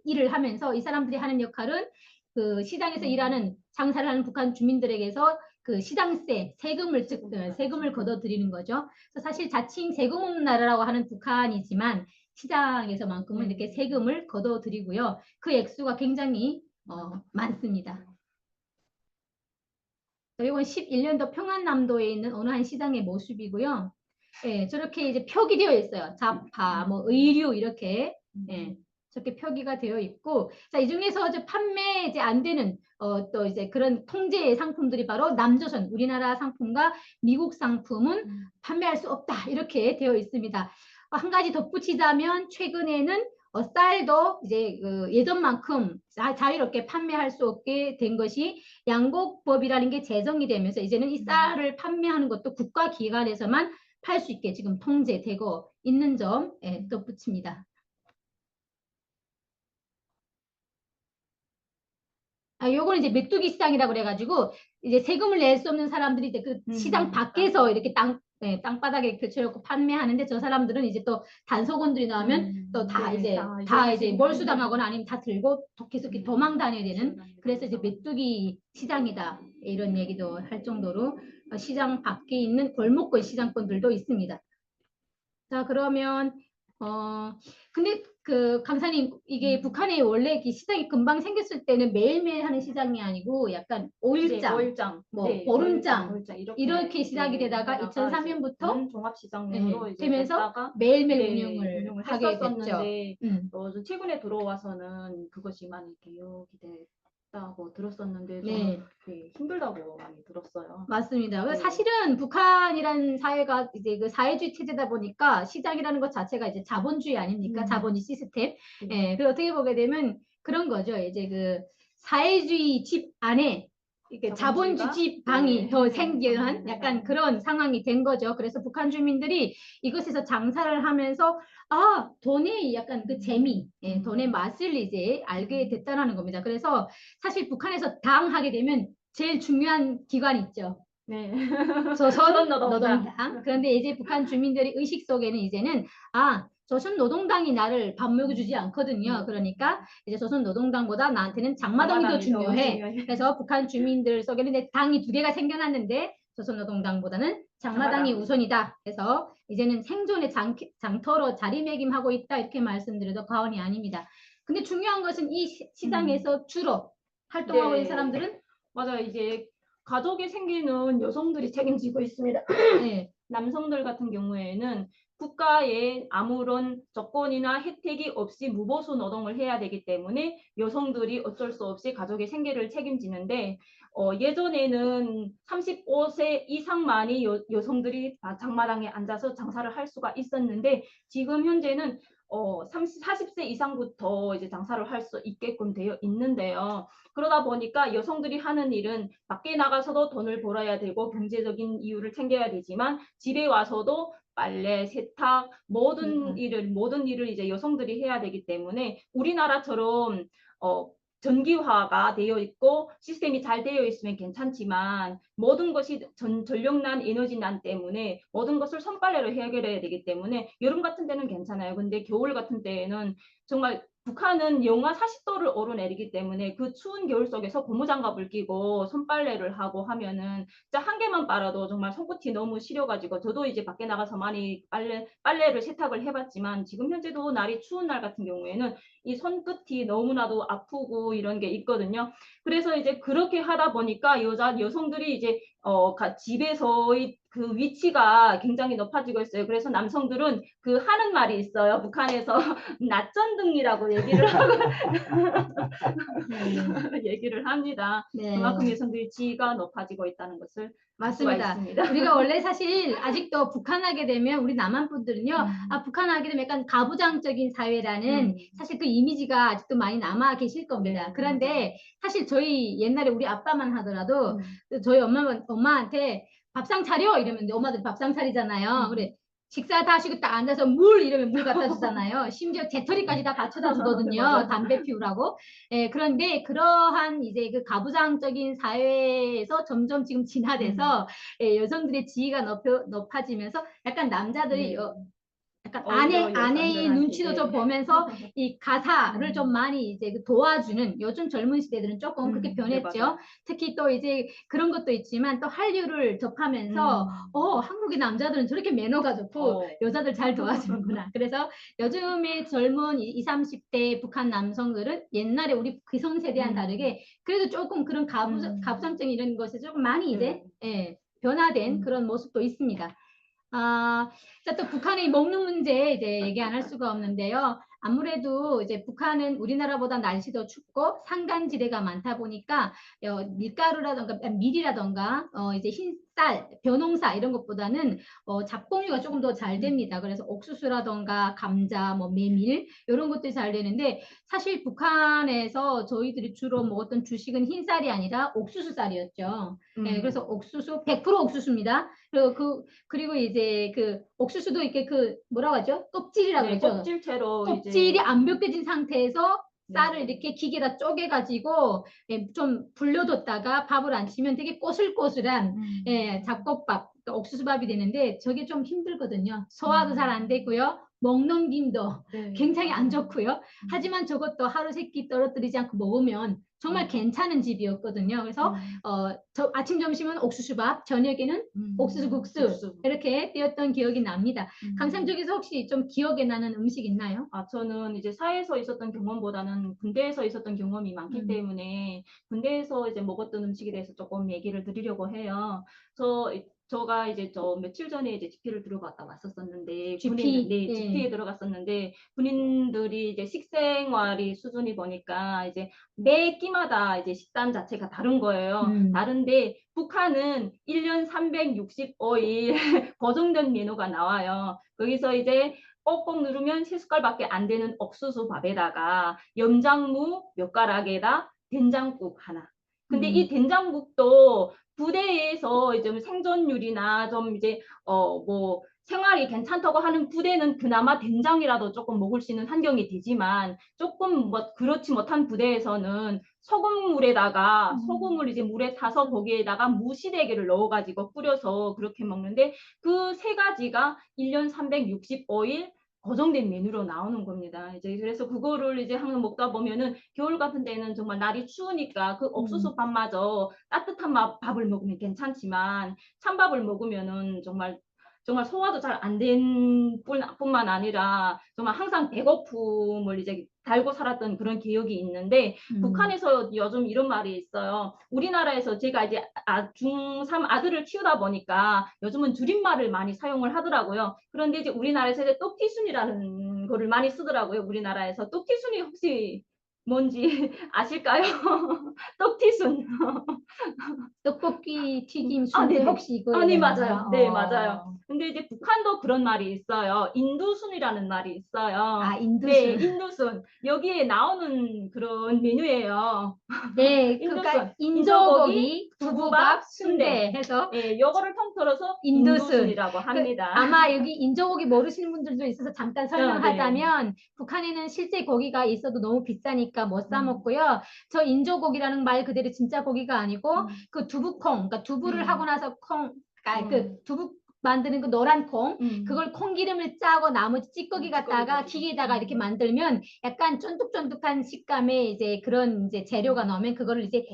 일을 하면서 이 사람들이 하는 역할은 그 시장에서 일하는 장사를 하는 북한 주민들에게서 그 시장세, 세금을 걷어들이는 거죠. 그래서 사실 자칭 세금 없는 나라라고 하는 북한이지만 시장에서만큼은 이렇게 세금을 걷어들이고요. 그 액수가 굉장히 많습니다. 이건 11년도 평안남도에 있는 어느 한 시장의 모습이고요. 예, 저렇게 이제 표기 되어 있어요. 자파, 뭐 의류 이렇게 저렇게 표기가 되어 있고, 자, 이 중에서 이제 판매 이제 안 되는 또 이제 그런 통제 상품들이 바로 남조선, 우리나라 상품과 미국 상품은 판매할 수 없다 이렇게 되어 있습니다. 한 가지 덧붙이자면 최근에는 쌀도 이제 예전만큼 자유롭게 판매할 수 없게 된 것이 양곡법이라는 게 제정이 되면서 이제는 이 쌀을 판매하는 것도 국가기관에서만 팔 수 있게 지금 통제되고 있는 점 덧붙입니다. 요거는 이제 메뚜기 시장이라고 그래가지고 이제 세금을 낼 수 없는 사람들이 이제 그 시장 밖에서 이렇게 땅바닥에 걸쳐놓고 판매하는데 저 사람들은 이제 또 단속원들이 나오면 또 다 이제 몰수당하거나 아니면 다 들고 계속 도망 다녀야 되는 그래서 이제 메뚜기 시장이다 이런 얘기도 할 정도로 시장 밖에 있는 골목권 시장권들도 있습니다. 자, 그러면 근데 그 강사님 이게 북한에 원래 시장이 금방 생겼을 때는 매일매일 하는 시장이 아니고 약간 5일장, 뭐 보름장 이렇게 시작이 되다가 2003년부터 종합시장으로 이제 되면서 됐다가 매일매일 운영을 하게 했었었는데 됐죠. 최근에 들어와서는 그것이 많이 개혁이 됐다고 들었었는데 저는 힘들다고 많이 들었어요. 맞습니다. 사실은 북한이라는 사회가 이제 그 사회주의 체제다 보니까 시장이라는 것 자체가 이제 자본주의 아닙니까? 자본주의 시스템. 그리고 어떻게 보게 되면 그런 거죠. 이제 그 사회주의 집 안에 이렇게 자본주의 집 방이 더 생겨난 약간 그런 상황이 된 거죠. 그래서 북한 주민들이 이것에서 장사를 하면서 돈의 약간 그 재미, 돈의 맛을 이제 알게 됐다는 겁니다. 그래서 사실 북한에서 당하게 되면 제일 중요한 기관이 있죠. 조선노동당. 그런데 이제 북한 주민들의 의식 속에는 이제는 조선노동당이 나를 밥 먹여주지 않거든요. 그러니까 이제 조선노동당보다 나한테는 장마당이 더 중요해. 그래서 북한 주민들 속에는 이제 당이 두 개가 생겨났는데 조선노동당보다는 장마당이 우선이다. 그래서 이제는 생존의 장터로 자리매김하고 있다. 이렇게 말씀드려도 과언이 아닙니다. 근데 중요한 것은 이 시장에서 주로 활동하고 있는 사람들은 맞아요. 이제 가족이 생기는 여성들이 책임지고 있습니다. 남성들 같은 경우에는 국가에 아무런 조건이나 혜택이 없이 무보수 노동을 해야 되기 때문에 여성들이 어쩔 수 없이 가족의 생계를 책임지는데 예전에는 35세 이상만이 여성들이 장마당에 앉아서 장사를 할 수가 있었는데 지금 현재는 40세 이상부터 이제 장사를 할 수 있게끔 되어 있는데요. 그러다 보니까 여성들이 하는 일은 밖에 나가서도 돈을 벌어야 되고 경제적인 이유를 챙겨야 되지만 집에 와서도 빨래, 세탁, 모든 일을 이제 여성들이 해야 되기 때문에 우리나라처럼 전기화가 되어 있고 시스템이 잘 되어 있으면 괜찮지만 모든 것이 전력난, 에너지난 때문에 모든 것을 손빨래로 해결해야 되기 때문에 여름 같은 때는 괜찮아요. 근데 겨울 같은 때에는 정말 북한은 영하 40도를 오르내리기 때문에 그 추운 겨울 속에서 고무장갑을 끼고 손빨래를 하고 하면은 진짜 한 개만 빨아도 정말 손끝이 너무 시려가지고 저도 이제 밖에 나가서 많이 빨래를 세탁을 해봤지만 지금 현재도 날이 추운 날 같은 경우에는 이 손끝이 너무나도 아프고 이런 게 있거든요. 그래서 이제 그렇게 하다 보니까 여성들이 이제 집에서의 그 위치가 굉장히 높아지고 있어요. 그래서 남성들은 그 하는 말이 있어요. 북한에서 낮전등이라고 얘기를 하고 얘기를 합니다. 네. 그만큼 여성들의 지위가 높아지고 있다는 것을 알 수가 맞습니다. 있습니다. 우리가 원래 사실 아직도 북한하게 되면 우리 남한 분들은요, 북한하게 되면 약간 가부장적인 사회라는 사실 그 이미지가 아직도 많이 남아 계실 겁니다. 네, 그런데 사실 저희 옛날에 우리 아빠만 하더라도 저희 엄마한테 밥상 차려 이러면 엄마들 밥상 차리잖아요. 그래. 식사 다 하시고 딱 앉아서 물 이러면 물 갖다 주잖아요. 심지어 재터리까지 다 받쳐다 주거든요. 담배 피우라고. 예, 그런데 그러한 이제 그 가부장적인 사회에서 점점 지금 진화돼서 예, 여성들의 지위가 높아지면서 약간 남자들이 약간 아내의 눈치도 좀 보면서 이 가사를 좀 많이 이제 그 도와주는 요즘 젊은 시대들은 조금 그렇게 변했죠. 특히 또 이제 그런 것도 있지만 또 한류를 접하면서 한국의 남자들은 저렇게 매너가 좋고 여자들 잘 도와주는구나. 그래서 요즘의 젊은 20, 30대 북한 남성들은 옛날에 우리 기성세대와는 다르게 그래도 조금 그런 가부장적인 이런 것에 조금 많이 이제 예, 변화된 그런 모습도 있습니다. 또 북한의 먹는 문제 이제 얘기 안 할 수가 없는데요. 아무래도 이제 북한은 우리나라보다 날씨도 춥고 산간지대가 많다 보니까 밀가루라던가 밀이라던가 이제 흰쌀, 벼농사 이런 것보다는 잡곡류가 조금 더 잘 됩니다. 그래서 옥수수라던가 감자, 뭐 메밀 이런 것들이 잘 되는데 사실 북한에서 저희들이 주로 먹었던 주식은 흰쌀이 아니라 옥수수쌀이었죠. 네, 그래서 옥수수 100% 옥수수입니다. 그리고 이제 그 옥수수도 이렇게 그 뭐라고 하죠? 껍질이라고 그러죠. 껍질채로 껍질이 안 벗겨진 상태에서 네. 쌀을 이렇게 기계에다 쪼개가지고 좀 불려뒀다가 밥을 안 치면 되게 꼬슬꼬슬한 잡곡밥, 옥수수밥이 되는데 저게 좀 힘들거든요. 소화도 잘 안 되고요. 먹넘김도 굉장히 안 좋고요. 하지만 저것도 하루 세 끼 떨어뜨리지 않고 먹으면 정말 괜찮은 집이었거든요. 그래서 아침 점심은 옥수수밥, 저녁에는 옥수수국수 이렇게 띄었던 기억이 납니다. 강쌤 쪽에서 혹시 좀 기억에 나는 음식 있나요? 저는 이제 사회에서 있었던 경험보다는 군대에서 있었던 경험이 많기 때문에 군대에서 이제 먹었던 음식에 대해서 조금 얘기를 드리려고 해요. 저가 이제 며칠 전에 이제 GP를 들어갔다 왔었었는데 GP에 들어갔었는데 군인들이 이제 식생활이 수준이 보니까 이제 매 끼마다 이제 식단 자체가 다른 거예요. 다른데 북한은 1년 365일 고정된 메뉴가 나와요. 거기서 이제 꼭꼭 누르면 3숟갈밖에 안 되는 옥수수 밥에다가 염장무 몇 가락에다 된장국 하나. 근데 이 된장국도 부대에서 좀 생존율이나 좀 이제 뭐 생활이 괜찮다고 하는 부대는 그나마 된장이라도 조금 먹을 수 있는 환경이 되지만 조금 뭐 그렇지 못한 부대에서는 소금을 이제 물에 타서 거기에다가 무시래기를 넣어가지고 뿌려서 그렇게 먹는데 그 세 가지가 1년 365일 고정된 메뉴로 나오는 겁니다. 이제 그래서 그거를 이제 항상 먹다 보면은 겨울 같은 데는 정말 날이 추우니까 그 옥수수 밥마저 따뜻한 밥을 먹으면 괜찮지만 찬밥을 먹으면은 정말 소화도 잘 안 된 뿐만 아니라 정말 항상 배고픔을 이제 달고 살았던 그런 기억이 있는데 북한에서 요즘 이런 말이 있어요. 우리나라에서 제가 이제 중3 아들을 키우다 보니까 요즘은 줄임말을 많이 사용을 하더라고요. 그런데 이제 우리나라에서 이제 똑티순이라는 거를 많이 쓰더라고요. 우리나라에서 똑티순이 혹시 뭔지 아실까요? 똑티순. 떡볶이 튀김 순대 네네. 혹시 이거 네, 맞아요. 네, 맞아요. 근데 이제 북한도 그런 말이 있어요. 인두순이라는 말이 있어요. 아, 인두순. 네, 인두순. 여기에 나오는 그런 메뉴예요. 네, 인두순. 그러니까 인조고기, 인조고기, 두부밥, 두부밥, 순대. 순대 해서 예, 요거를 통틀어서 인두순. 인두순이라고 합니다. 아마 여기 인조고기 모르시는 분들도 있어서 잠깐 설명하자면 북한에는 실제 고기가 있어도 너무 비싸니까 못 사 먹고요. 저 인조고기라는 말 그대로 진짜 고기가 아니고 그 두부콩, 그러니까 두부를 하고 나서 그 두부 만드는 그 노란 콩, 그걸 콩기름을 짜고 나머지 찌꺼기 갖다가 기계에다가 이렇게 만들면 약간 쫀득쫀득한 식감의 이제 그런 이제 재료가 나오면 그거를 이제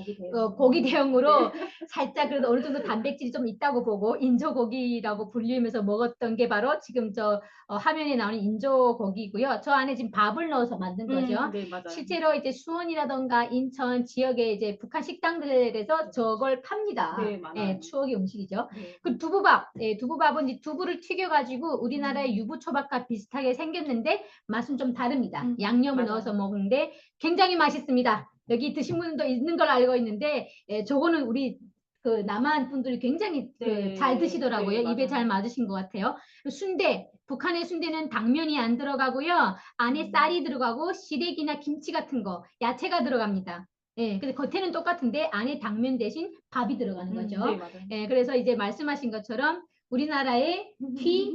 고기 대용으로 살짝 그래도 어느 정도 단백질이 좀 있다고 보고 인조고기라고 불리면서 먹었던 게 바로 지금 저 화면에 나오는 인조고기고요. 저 안에 지금 밥을 넣어서 만든 거죠. 네, 맞아요. 실제로 이제 수원이라던가 인천 지역의 이제 북한 식당들에서 저걸 팝니다. 네, 많아요. 추억의 음식이죠. 네. 그 두부밥, 두부밥은 이제 두부를 튀겨가지고 우리나라의 유부초밥과 비슷하게 생겼는데 맛은 좀 다릅니다. 양념을 맞아요. 넣어서 먹는데 굉장히 맛있습니다. 여기 드신 분도 있는 걸 알고 있는데 저거는 우리 그 남한 분들이 굉장히 네, 잘 드시더라고요. 네, 입에 잘 맞아요. 맞으신 것 같아요. 순대, 북한의 순대는 당면이 안 들어가고요. 안에 쌀이 들어가고 시래기나 김치 같은 거, 야채가 들어갑니다. 예, 근데 겉에는 똑같은데 안에 당면 대신 밥이 들어가는 거죠. 네, 맞아요. 예, 그래서 이제 말씀하신 것처럼 우리나라의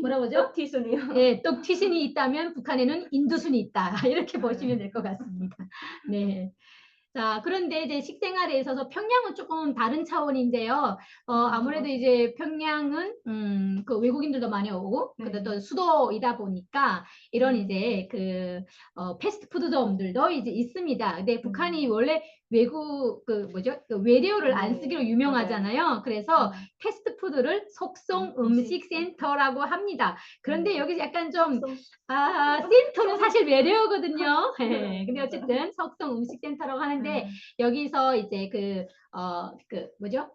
뭐라고 하죠? 떡튀순이요. 예, 떡튀순이 있다면 북한에는 인두순이 있다. 이렇게 보시면 될 것 같습니다. 네. 자, 그런데 이제 식생활에 있어서 평양은 조금 다른 차원인데요. 아무래도 이제 평양은 그 외국인들도 많이 오고, 네. 또 수도이다 보니까 이런 이제 그 패스트푸드점들도 이제 있습니다. 근데 북한이 원래 외국 그 뭐죠? 그 외래어를 안 네, 쓰기로 유명하잖아요. 그래서 패스트푸드를 속성 음식 센터라고 합니다. 그런데 여기 약간 좀 센터는 사실 외래어거든요. 네, 근데 어쨌든 석성 음식센터라고 하는데 여기서 이제 뭐죠?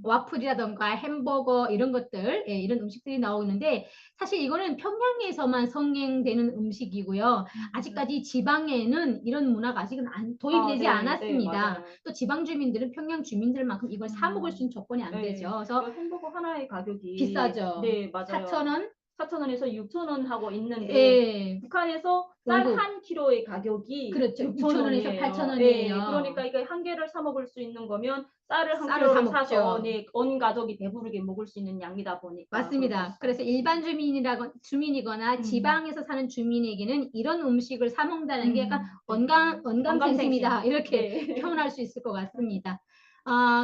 와플이라던가 햄버거 이런 것들, 예, 이런 음식들이 나오는데 사실 이거는 평양에서만 성행되는 음식이고요. 아직까지 지방에는 이런 문화가 아직은 도입되지 네, 않았습니다. 네, 또 지방 주민들은 평양 주민들만큼 이걸 사 먹을 수 있는 조건이 안 되죠. 그래서 그 햄버거 하나의 가격이 비싸죠. 네, 맞아요. 4,000원? 4,000원에서 6,000원 하고 있는데 예. 북한에서 쌀 영국. 한 킬로의 가격이 그렇죠. 6,000원에서 6,000원이에요. 8,000원이에요. 그러니까 이게 한 개를 사 먹을 수 있는 거면 쌀을 한 쌀을 킬로를 사 사서 먹죠. 온 가족이 배부르게 먹을 수 있는 양이다 보니까 맞습니다. 그래서 일반 주민이거나 지방에서 사는 주민에게는 이런 음식을 사 먹는다는 게 약간 언감생심이다. 이렇게 네. 표현할 수 있을 것 같습니다.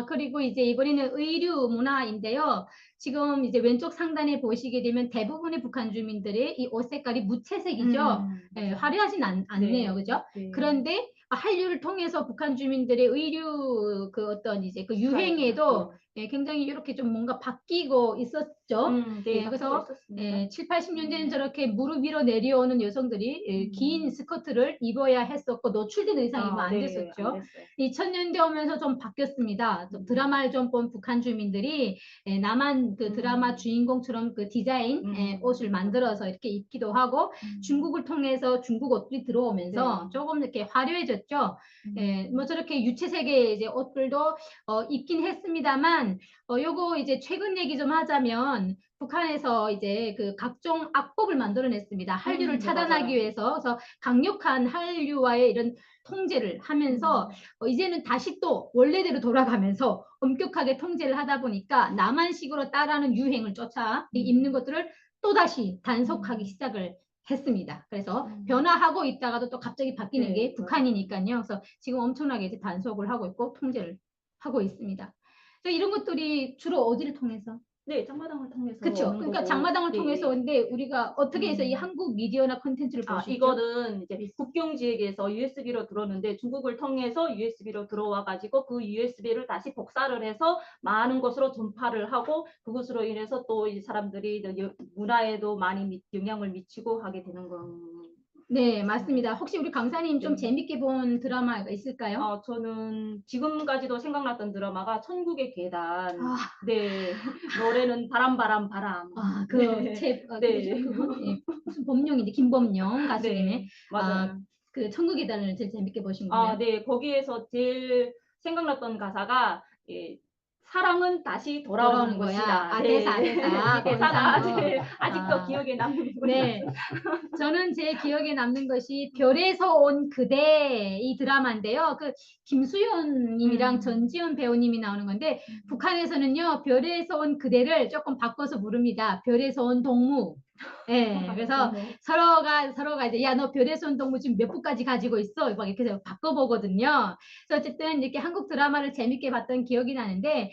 그리고 이제 이번에는 의류 문화인데요. 지금 이제 왼쪽 상단에 보시게 되면 대부분의 북한 주민들의 이 옷 색깔이 무채색이죠. 예, 화려하진 않네요. 그죠? 네. 그런데 한류를 통해서 북한 주민들의 의류 그 어떤 이제 그 유행에도 예, 굉장히 이렇게 좀 뭔가 바뀌고 있었죠. 네, 예, 그래서 예, 7, 80년대는 저렇게 무릎 위로 내려오는 여성들이 긴 스커트를 입어야 했었고 노출된 의상이 입으면 안 됐었죠. 2000년대 오면서 좀 바뀌었습니다. 좀 드라마를 좀 본 북한 주민들이 남한 그 드라마 주인공처럼 그 디자인 옷을 만들어서 이렇게 입기도 하고 중국을 통해서 중국 옷들이 들어오면서 조금 이렇게 화려해졌죠. 뭐 저렇게 유채색의 이제 옷들도 입긴 했습니다만 요거 이제 최근 얘기 좀 하자면 북한에서 이제 그 각종 악법을 만들어냈습니다. 한류를 차단하기 맞아요. 위해서. 그래서 강력한 한류와의 이런 통제를 하면서 이제는 다시 또 원래대로 돌아가면서 엄격하게 통제를 하다 보니까 남한식으로 따라하는 유행을 쫓아 입는 것들을 또다시 단속하기 시작을 했습니다. 그래서 변화하고 있다가도 또 갑자기 바뀌는 게 북한이니까요. 그래서 지금 엄청나게 이제 단속을 하고 있고 통제를 하고 있습니다. 이런 것들이 주로 어디를 통해서? 네, 장마당을 통해서. 그렇죠. 오는 그러니까 거고. 장마당을 네. 통해서 오는데 우리가 어떻게 해서 이 한국 미디어나 콘텐츠를 볼 수 있죠? 이거는 이제 국경 지역에서 USB로 들어오는데 중국을 통해서 USB로 들어와 가지고 그 USB를 다시 복사를 해서 많은 곳으로 전파를 하고 그것으로 인해서 또 이 사람들이 문화에도 많이 영향을 미치고 하게 되는 건. 네, 맞습니다. 혹시 우리 강사님 좀 재밌게 본 드라마가 있을까요? 저는 지금까지도 생각났던 드라마가 천국의 계단. 네. 노래는 바람. 네. 무슨 범용인데 김범용 가수님의 네, 맞아요. 그 천국의 계단을 제일 재밌게 보신 거예요? 네. 거기에서 제일 생각났던 가사가 사랑은 다시 돌아오는 거야. 것이다. 아, 네. 대사. 이 대사가 아직도 아. 기억에 남는군요. 네. 저는 제 기억에 남는 것이 별에서 온 그대 이 드라마인데요. 그 김수현 님이랑 전지현 배우님이 나오는 건데 북한에서는요. 별에서 온 그대를 조금 바꿔서 부릅니다. 별에서 온 동무. 네, 그래서 서로가 이제 야 너 별에서 온 동무 지금 몇 부까지 가지고 있어? 막 이렇게 바꿔보거든요. 그래서 어쨌든 이렇게 한국 드라마를 재밌게 봤던 기억이 나는데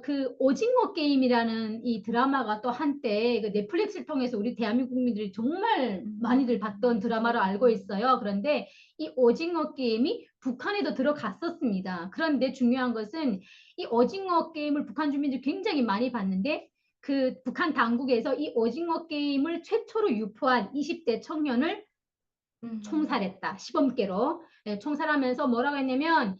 그 오징어 게임이라는 이 드라마가 또 한때 그 넷플릭스를 통해서 우리 대한민국 국민들이 정말 많이들 봤던 드라마로 알고 있어요. 그런데 이 오징어 게임이 북한에도 들어갔었습니다. 그런데 중요한 것은 이 오징어 게임을 북한 주민들이 굉장히 많이 봤는데 그 북한 당국에서 이 오징어 게임을 최초로 유포한 20대 청년을 총살했다. 시범계로. 네, 총살하면서 뭐라고 했냐면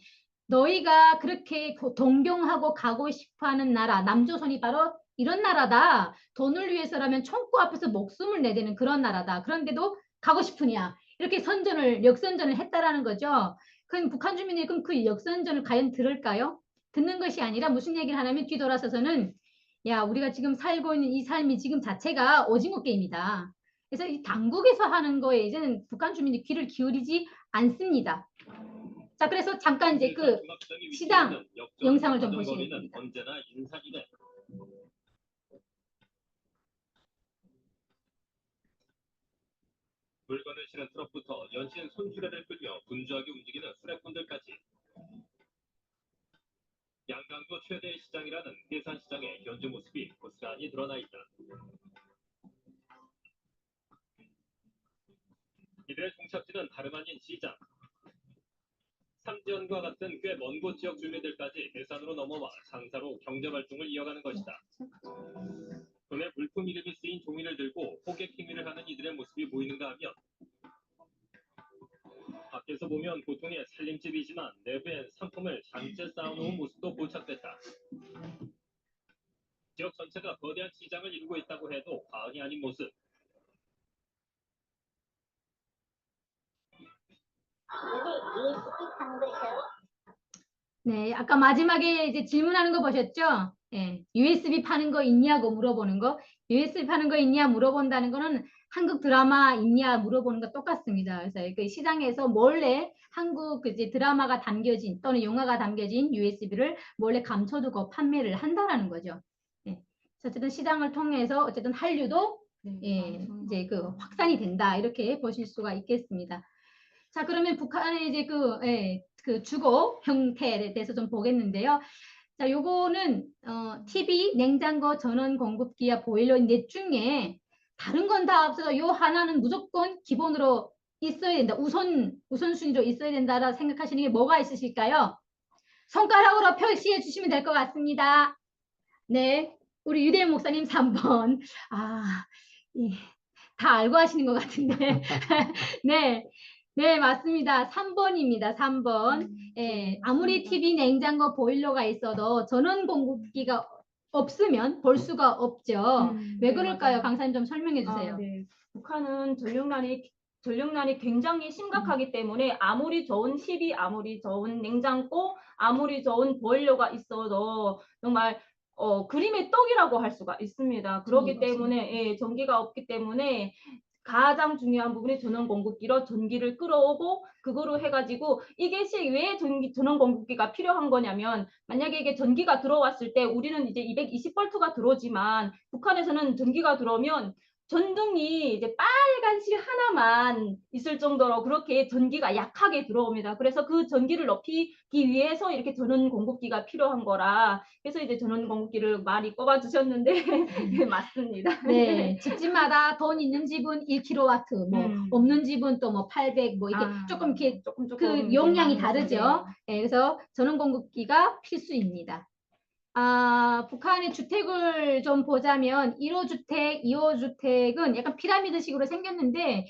너희가 그렇게 동경하고 가고 싶어하는 나라 남조선이 바로 이런 나라다. 돈을 위해서라면 총구 앞에서 목숨을 내대는 그런 나라다. 그런데도 가고 싶으냐. 이렇게 역선전을 했다라는 거죠. 그럼 북한 주민이 그럼 그 역선전을 과연 들을까요? 듣는 것이 아니라 무슨 얘기를 하냐면 뒤돌아서서는 야 우리가 지금 살고 있는 이 삶이 지금 자체가 오징어 게임이다. 그래서 이 당국에서 하는 거에 이제는 북한 주민이 귀를 기울이지 않습니다. 자, 그래서 잠깐 이제 그 시장 영상을 좀 보시겠습니다. 언제나 인산이네. 물건을 실은 트럭부터 연신 손수레를 끌며 분주하게 움직이는 수레꾼들까지. 양강도 최대 시장이라는 해산시장의 현재 모습이 고스란히 드러나 있다. 이들의 종착지는 다름 아닌 시장. 삼지연과 같은 꽤 먼 곳 지역 주민들까지 해산으로 넘어와 상사로 경제 발전을 이어가는 것이다. 손에 물품 이름이 쓰인 종이를 들고 호객 행위를 하는 이들의 모습이 보이는가 하면 밖에서 보면 보통의 살림집이지만 내부엔 상품을 장째 쌓아놓은 모습도 포착됐다. 지역 전체가 거대한 시장을 이루고 있다고 해도 과언이 아닌 모습. 네, 아까 마지막에 이제 질문하는 거 보셨죠? 예, USB 파는 거 있냐고 물어보는 거. USB 파는 거 있냐 물어본다는 거는 한국 드라마 있냐 물어보는 거 똑같습니다. 그래서 그 시장에서 몰래 한국 이제 드라마가 담겨진 또는 영화가 담겨진 USB를 몰래 감춰두고 판매를 한다라는 거죠. 예, 어쨌든 시장을 통해서 어쨌든 한류도 예, 이제 그 확산이 된다 이렇게 보실 수가 있겠습니다. 자, 그러면 북한의 이제 그 주거 형태에 대해서 좀 보겠는데요. 자, 요거는 TV, 냉장고, 전원 공급기와 보일러 넷 중에 다른 건 다 없어서 요 하나는 무조건 기본으로 있어야 된다. 우선순위로 있어야 된다라 생각하시는 게 뭐가 있으실까요? 손가락으로 표시해 주시면 될 것 같습니다. 네, 우리 유대인 목사님 3번. 아, 다 알고 하시는 것 같은데. 네. 네, 맞습니다. 3번입니다. 3번. 예, 아무리 TV, 냉장고, 보일러가 있어도 전원 공급기가 없으면 볼 수가 없죠. 왜 네, 그럴까요? 맞아요. 강사님 좀 설명해 주세요. 네. 북한은 전력난이 굉장히 심각하기 때문에 아무리 좋은 TV, 아무리 좋은 냉장고, 아무리 좋은 보일러가 있어도 정말 그림의 떡이라고 할 수가 있습니다. 그렇기 때문에 전기가 없기 때문에 가장 중요한 부분이 전원 공급기로 전기를 끌어오고 그거로 해가지고 이게 왜 전원 공급기가 필요한 거냐면 만약에 이게 전기가 들어왔을 때 우리는 이제 220V가 들어오지만 북한에서는 전기가 들어오면 전등이 이제 빨간 실 하나만 있을 정도로 그렇게 전기가 약하게 들어옵니다. 그래서 그 전기를 높이기 위해서 이렇게 전원 공급기가 필요한 거라 그래서 이제 전원 공급기를 많이 꼽아 주셨는데 네, 맞습니다. 네, 집집마다 돈 있는 집은 1kW, 뭐 없는 집은 또 뭐 800, 뭐 이렇게 조금 이렇게 조금 그 용량이 이제 다르죠. 네, 그래서 전원 공급기가 필수입니다. 북한의 주택을 좀 보자면 1호주택, 2호주택은 약간 피라미드식으로 생겼는데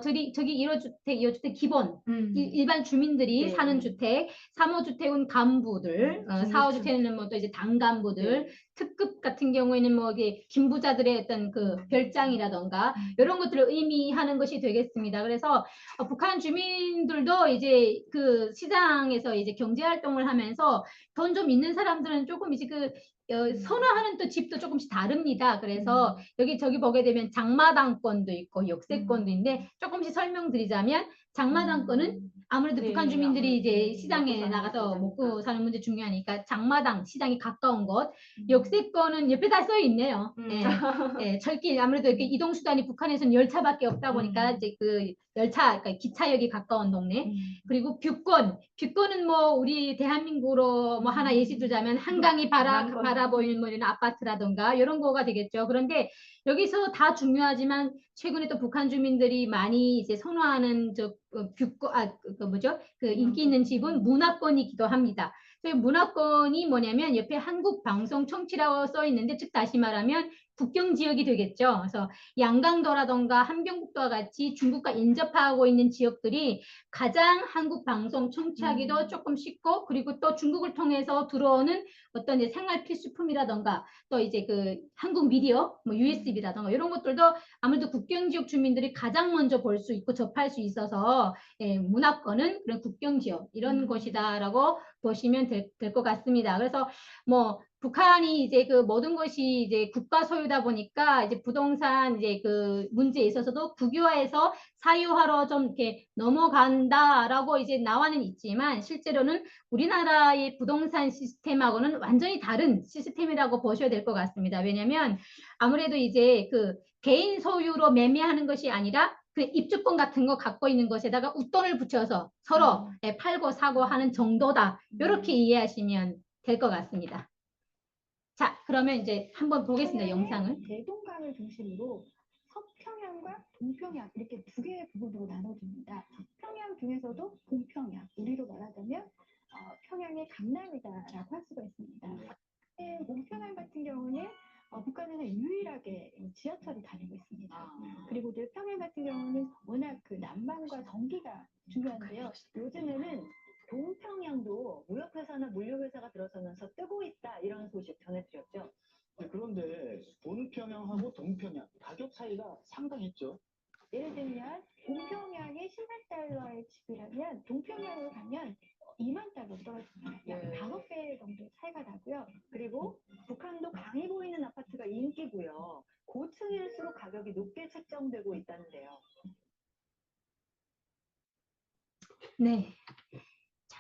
저기 1호주택, 2호주택 기본 일반 주민들이 네. 사는 주택, 3호주택은 간부들, 4호주택은 뭐 또 이제 당간부들, 특급 같은 경우에는 뭐 이게 김부자들의 어떤 그 별장이라던가 이런 것들을 의미하는 것이 되겠습니다. 그래서 북한 주민들도 이제 그 시장에서 이제 경제 활동을 하면서 돈 좀 있는 사람들은 조금 이제 그 선호하는 또 집도 조금씩 다릅니다. 그래서 여기 저기 보게 되면 장마당권도 있고 역세권도 있는데 조금씩 설명드리자면 장마당권은 아무래도 네, 북한 주민들이 이제 아무래도 시장에 먹고 사는 나가서 문제니까. 먹고 사는 문제 중요하니까 장마당 시장이 가까운 곳, 역세권은 옆에 다 써 있네요. 예, 철길 아무래도 이렇게 이동 수단이 북한에서는 열차밖에 없다 보니까 이제 그 열차, 그러니까 기차역이 가까운 동네. 그리고 뷰권은 뭐 우리 대한민국으로 뭐 하나 예시 들자면 한강이 바라보이는 뭐 이런 아파트라던가 이런 거가 되겠죠. 그런데 여기서 다 중요하지만 최근에 또 북한 주민들이 많이 이제 선호하는 뷰권, 뭐죠? 그 인기 있는 집은 문화권이기도 합니다. 문화권이 뭐냐면 옆에 한국 방송 청취라고 써 있는데 즉 다시 말하면 국경 지역이 되겠죠. 그래서 양강도라던가 함경북도와 같이 중국과 인접하고 있는 지역들이 가장 한국 방송 청취하기도 조금 쉽고 그리고 또 중국을 통해서 들어오는 어떤 이제 생활 필수품이라던가 또 이제 그 한국 미디어, 뭐 USB라던가 이런 것들도 아무래도 국경 지역 주민들이 가장 먼저 볼 수 있고 접할 수 있어서 예, 문화권은 그런 국경 지역 이런 곳이다라고 보시면 될 것 같습니다. 그래서 뭐 북한이 이제 그 모든 것이 이제 국가 소유다 보니까 이제 부동산 이제 그 문제에 있어서도 국유화해서 사유화로 좀 이렇게 넘어간다라고 이제 나와는 있지만 실제로는 우리나라의 부동산 시스템하고는 완전히 다른 시스템이라고 보셔야 될 것 같습니다. 왜냐하면 아무래도 이제 그 개인 소유로 매매하는 것이 아니라 그 입주권 같은 거 갖고 있는 것에다가 웃돈을 붙여서 서로 팔고 사고 하는 정도다. 이렇게 이해하시면 될 것 같습니다. 자, 그러면 이제 한번 보겠습니다. 영상을. 대동강을 중심으로 서평양과 동평양 이렇게 두 개의 부분으로 나눠집니다. 평양 중에서도 동평양, 우리로 말하자면 평양의 강남이다라고 할 수가 있습니다. 동평양 같은 경우는 북한에서 유일하게 지하철이 다니고 있습니다. 그리고 늘평양 같은 경우는 워낙 그 난방과 전기가 중요한데요. 요즘에는 동평양도 무역회사나 물류회사가 들어서면서 뜨고 있다 이런 소식 전해드렸죠. 네, 그런데 본평양하고 동평양 가격 차이가 상당했죠. 예를 들면 동평양이 10만 달러의 집이라면 동평양으로 가면 2만 달러 떨어집니다. 약 5배 정도 차이가 나고요. 그리고 북한도 강이 보이는 아파트가 인기고요. 고층일수록 가격이 높게 책정되고 있다는데요. 네. 자,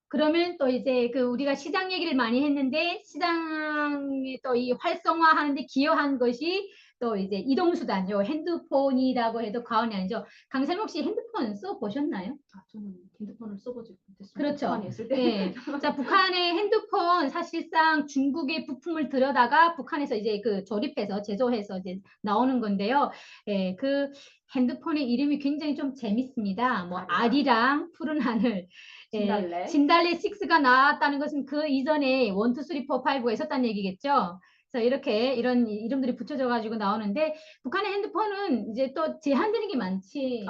그러면 또 이제 그 우리가 시장 얘기를 많이 했는데 시장에 또 이 활성화하는데 기여한 것이 또 이제 이동수단요. 핸드폰이라고 해도 과언이 아니죠. 강사님 혹시 핸드폰 써보셨나요? 저는 핸드폰을 써보지 못했습니다. 그렇죠. 북한에 있을 때. 네. 자, 북한의 핸드폰 사실상 중국의 부품을 들여다가 북한에서 이제 그 조립해서 제조해서 이제 나오는 건데요. 예, 그 핸드폰의 이름이 굉장히 좀 재밌습니다. 뭐 아리랑 푸른 하늘. 진달래. 진달래 6가 나왔다는 것은 그 이전에 1, 2, 3, 4, 5가 있었다는 얘기겠죠. 그래서 이렇게 이런 이름들이 붙여져 가지고 나오는데 북한의 핸드폰은 이제 또 제한되는 게 많죠. 네,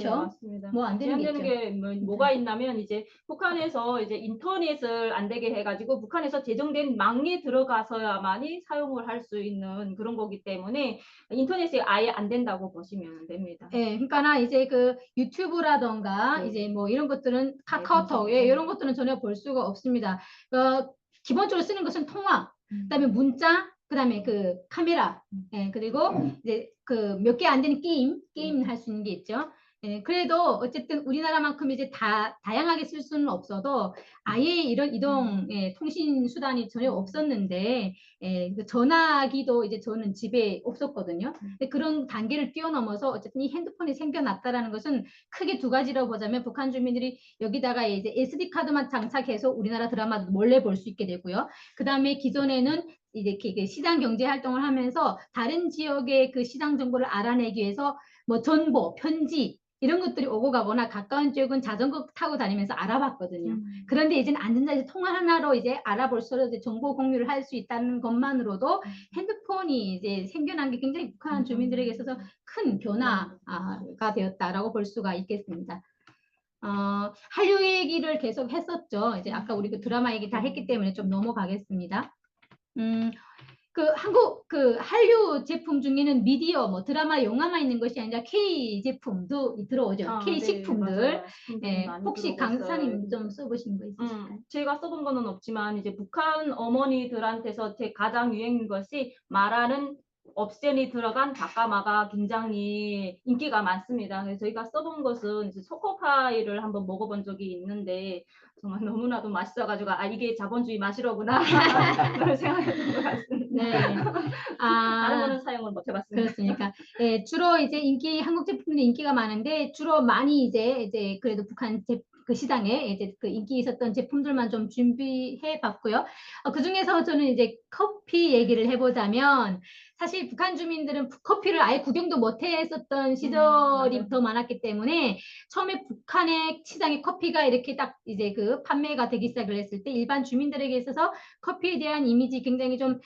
맞습니다. 뭐 안 되는 게 있죠. 제한되는 게 뭐가 있냐면 이제 북한에서 이제 인터넷을 안 되게 해가지고 북한에서 제정된 망에 들어가서야만이 사용을 할 수 있는 그런 거기 때문에 인터넷이 아예 안 된다고 보시면 됩니다. 예, 그러니까 이제 그 유튜브라던가 이제 뭐 이런 것들은 카카오톡 이런 것들은 전혀 볼 수가 없습니다. 기본적으로 쓰는 것은 통화, 그다음에 문자, 그다음에 그 카메라, 예, 그리고 이제 그 몇 개 안 되는 게임 할 수 있는 게 있죠. 예, 그래도 어쨌든 우리나라만큼 이제 다양하게 쓸 수는 없어도 아예 이런 이동 통신 수단이 전혀 없었는데 그 전화기도 이제 저는 집에 없었거든요. 근데 그런 단계를 뛰어넘어서 어쨌든 이 핸드폰이 생겨났다라는 것은 크게 두 가지로 보자면 북한 주민들이 여기다가 이제 SD 카드만 장착해서 우리나라 드라마도 몰래 볼 수 있게 되고요. 그 다음에 기존에는 이제 시장 경제 활동을 하면서 다른 지역의 그 시장 정보를 알아내기 위해서 뭐 전보, 편지 이런 것들이 오고 가거나 가까운 지역은 자전거 타고 다니면서 알아봤거든요. 그런데 이제는 안전자에서 통화 하나로 이제 알아볼 수 있는 정보 공유를 할 수 있다는 것만으로도 핸드폰이 이제 생겨난 게 굉장히 북한 주민들에게 있어서 큰 변화가 되었다라고 볼 수가 있겠습니다. 한류 얘기를 계속 했었죠. 이제 아까 우리 그 드라마 얘기 다 했기 때문에 좀 넘어가겠습니다. 그 한국 그 한류 제품 중에는 미디어 뭐 드라마 영화만 있는 것이 아니라 K 제품도 들어오죠. K 식품들. 맞아요. 식품들이 예, 많이 혹시 들어오고 있어요. 강사님 좀 써보신 거 있으실까요? 제가 써본 거는 없지만 이제 북한 어머니들한테서 제 가장 유행인 것이 말하는 업센이 들어간 바까마가 굉장히 인기가 많습니다. 그래서 저희가 써본 것은 이제 초코파이를 한번 먹어본 적이 있는데 정말 너무나도 맛있어가지고 아 이게 자본주의 맛이로구나 그런 생각했던 것 같습니다. 네. 다른 거는 사용을 못 해봤습니다. 그렇습니까? 예, 주로 이제 한국 제품들이 인기가 많은데 주로 많이 이제 그래도 북한 그 시장에 이제 그 인기 있었던 제품들만 좀 준비해 봤고요. 그 중에서 저는 이제 커피 얘기를 해보자면 사실 북한 주민들은 커피를 아예 구경도 못 했었던 시절이 맞아요. 더 많았기 때문에 처음에 북한의 시장에 커피가 이렇게 딱 이제 그 판매가 되기 시작을 했을 때 일반 주민들에게 있어서 커피에 대한 이미지 굉장히 좀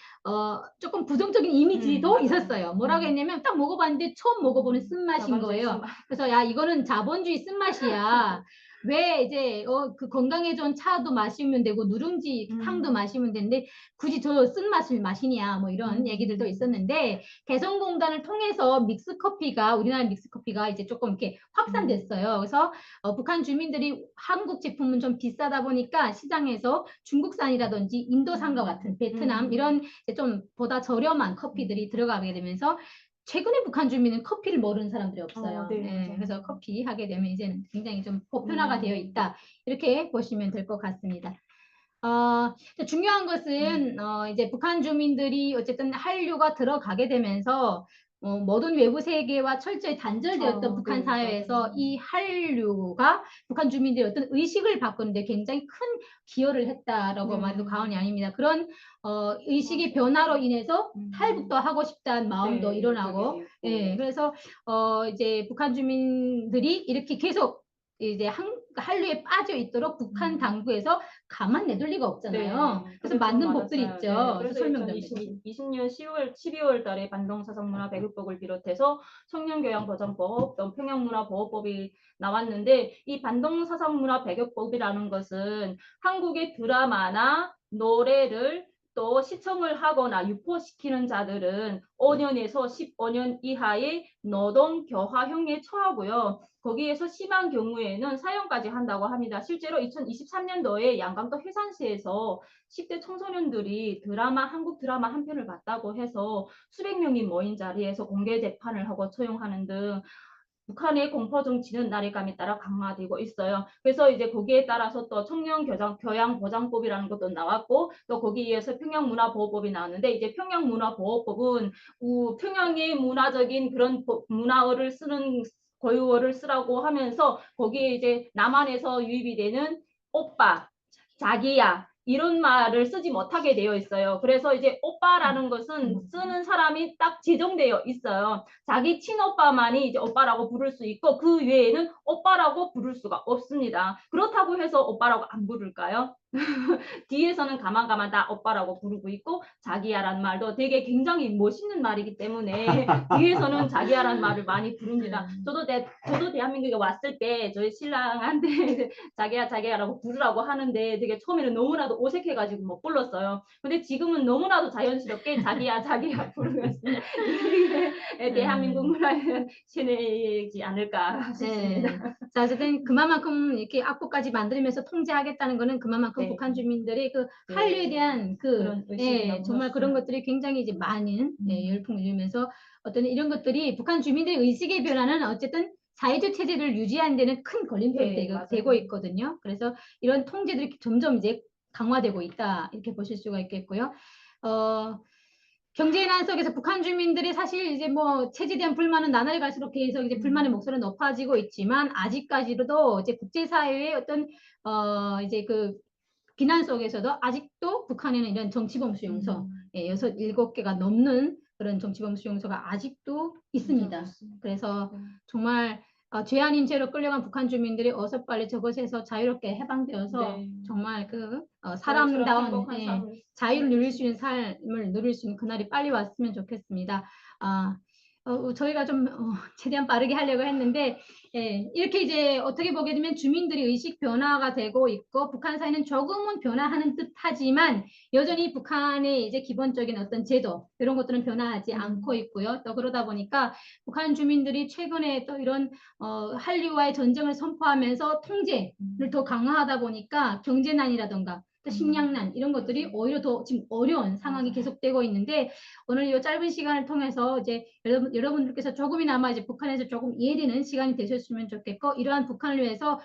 조금 부정적인 이미지도 맞아요. 있었어요. 뭐라고 했냐면 딱 먹어봤는데 처음 먹어보는 쓴맛인 자본주의 거예요. 쓴맛. 그래서 야 이거는 자본주의 쓴맛이야. 왜 이제 그 건강에 좋은 차도 마시면 되고 누룽지 탕도 마시면 되는데 굳이 저 쓴맛을 마시냐 뭐 이런 얘기들도 있었는데 개성공단을 통해서 우리나라 믹스커피가 이제 조금 이렇게 확산됐어요. 그래서 북한 주민들이 한국 제품은 좀 비싸다 보니까 시장에서 중국산이라든지 인도산과 같은 베트남 이런 이제 좀 보다 저렴한 커피들이 들어가게 되면서 최근에 북한 주민은 커피를 모르는 사람들이 없어요. 네, 예, 맞아요. 그래서 커피 하게 되면 이제는 굉장히 좀 보편화가 되어 있다. 이렇게 보시면 될 것 같습니다. 중요한 것은 이제 북한 주민들이 어쨌든 한류가 들어가게 되면서 모든 외부 세계와 철저히 단절되었던 북한 네, 사회에서 맞아요. 이 한류가 북한 주민들의 어떤 의식을 바꾸는데 굉장히 큰 기여를 했다라고 말해도 과언이 아닙니다. 그런 의식의 변화로 인해서 탈북도 하고 싶다는 마음도 네, 일어나고, 그게 있고. 예, 그래서 이제 북한 주민들이 이렇게 계속 이제 한류에 빠져 있도록 북한 당부에서 가만 내둘 리가 없잖아요. 네, 그래서 만든 법들이 많았어요. 있죠. 네, 그래서 설명 좀 2020년 12월 달에 반동사상문화 배급법을 비롯해서 청년교양보장법, 또 평양문화보호법이 나왔는데 이 반동사상문화 배급법이라는 것은 한국의 드라마나 노래를 또 시청을 하거나 유포시키는 자들은 5년에서 15년 이하의 노동교화형에 처하고요. 거기에서 심한 경우에는 사형까지 한다고 합니다. 실제로 2023년도에 양강도 해산시에서 10대 청소년들이 한국 드라마 한 편을 봤다고 해서 수백 명이 모인 자리에서 공개 재판을 하고 처형하는 등 북한의 공포 정치는 날감에 따라 강화되고 있어요. 그래서 이제 거기에 따라서 또 청년교양보장법이라는 것도 나왔고 또 거기에서 평양문화보호법이 나왔는데 이제 평양문화보호법은 평양의 문화적인 그런 문화어를 쓰는 고유어를 쓰라고 하면서 거기에 이제 남한에서 유입이 되는 오빠, 자기야 이런 말을 쓰지 못하게 되어 있어요. 그래서 이제 오빠라는 것은 쓰는 사람이 딱 지정되어 있어요. 자기 친오빠만이 이제 오빠라고 부를 수 있고 그 외에는 오빠라고 부를 수가 없습니다. 그렇다고 해서 오빠라고 안 부를까요? 뒤에서는 가만 다 오빠라고 부르고 있고 자기야라는 말도 되게 굉장히 멋있는 말이기 때문에 뒤에서는 자기야라는 말을 많이 부릅니다. 저도 대한민국에 왔을 때 저희 신랑한테 자기야라고 부르라고 하는데 되게 처음에는 너무나도 어색해가지고 못 불렀어요. 근데 지금은 너무나도 자연스럽게 자기야 부르면서 이게 대한민국 문화의 신의이지 않을까 싶습니다. 네. 자, 어쨌든 그만큼 이렇게 악보까지 만들면서 통제하겠다는 거는 그만큼 네. 북한 주민들의 그 네. 한류에 대한 그런 의식이 너무 정말 그런 높습니다. 것들이 굉장히 이제 많은 열풍을 일으면서 어떤 이런 것들이 북한 주민들의 의식의 변화는 어쨌든 사회적 체제를 유지하는 데는 큰 걸림돌이 네, 맞아요. 되고 있거든요. 그래서 이런 통제들이 점점 이제 강화되고 있다 이렇게 보실 수가 있겠고요. 경제난 속에서 북한 주민들이 사실 이제 뭐 체제에 대한 불만은 나날이 갈수록 계속 이제 불만의 목소리가 높아지고 있지만 아직까지도 이제 국제사회의 어떤 이제 그 비난 속에서도 아직도 북한에는 이런 정치범 수용소 7개가 넘는 그런 정치범 수용소가 아직도 있습니다. 그래서 정말 죄 아닌 죄로 끌려간 북한 주민들이 어서 빨리 저것에서 자유롭게 해방되어서 네. 정말 그 저처럼 사람다운 행복한 삶을 자유를 누릴 수 있는 삶을 누릴 수 있는 그날이 빨리 왔으면 좋겠습니다. 저희가 좀 최대한 빠르게 하려고 했는데 예, 이렇게 이제 어떻게 보게 되면 주민들이 의식 변화가 되고 있고 북한 사회는 조금은 변화하는 듯하지만 여전히 북한의 이제 기본적인 어떤 제도 이런 것들은 변화하지 않고 있고요. 또 그러다 보니까 북한 주민들이 최근에 또 이런 한류와의 전쟁을 선포하면서 통제를 더 강화하다 보니까 경제난이라던가 또 식량난 이런 것들이 오히려 더 지금 어려운 상황이 계속되고 있는데 오늘 이 짧은 시간을 통해서 이제 여러분들께서 조금이나마 이제 북한에서 조금 이해되는 시간이 되셨으면 좋겠고 이러한 북한을 위해서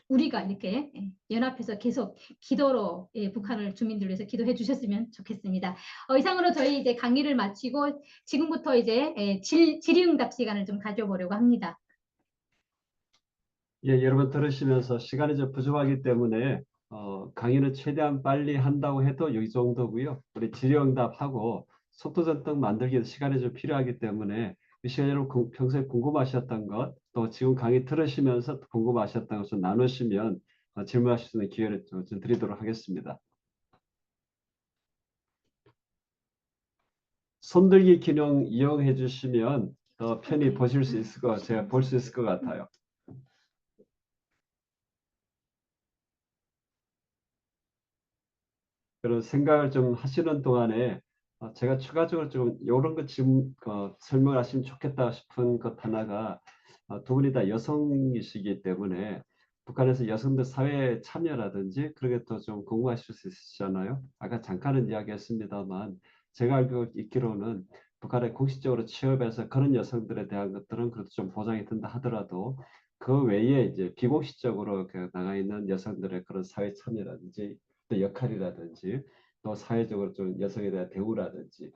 우리가 이렇게 연합해서 계속 기도로 북한을 주민들 위해서 기도해 주셨으면 좋겠습니다. 이상으로 저희 이제 강의를 마치고 지금부터 이제 질의응답 시간을 좀 가져보려고 합니다. 예, 여러분 들으시면서 시간이 좀 부족하기 때문에 강의는 최대한 빨리 한다고 해도 이 정도고요. 우리 질의응답하고 속도전등 만들기 위해서 시간이 좀 필요하기 때문에 이 시간에 여러분 평소에 궁금하셨던 것, 또 지금 강의 들으시면서 궁금하셨던 것을 나누시면 질문하실 수 있는 기회를 좀 드리도록 하겠습니다. 손들기 기능 이용해 주시면 더 편히 보실 수 있을 것, 제가 볼 수 있을 것 같아요. 그런 생각을 좀 하시는 동안에 제가 추가적으로 좀 이런 것 지금 설명을 하시면 좋겠다 싶은 것 하나가 두 분이 다 여성이시기 때문에 북한에서 여성들 사회 참여라든지 그런 것도 좀 궁금하실 수 있으시잖아요. 아까 잠깐은 이야기했습니다만 제가 알고 있기로는 북한에 공식적으로 취업해서 그런 여성들에 대한 것들은 그래도 좀 보장이 된다 하더라도 그 외에 이제 비공식적으로 나가 있는 여성들의 그런 사회 참여라든지 또 역할이라든지 또 사회적으로 좀 여성에 대한 대우라든지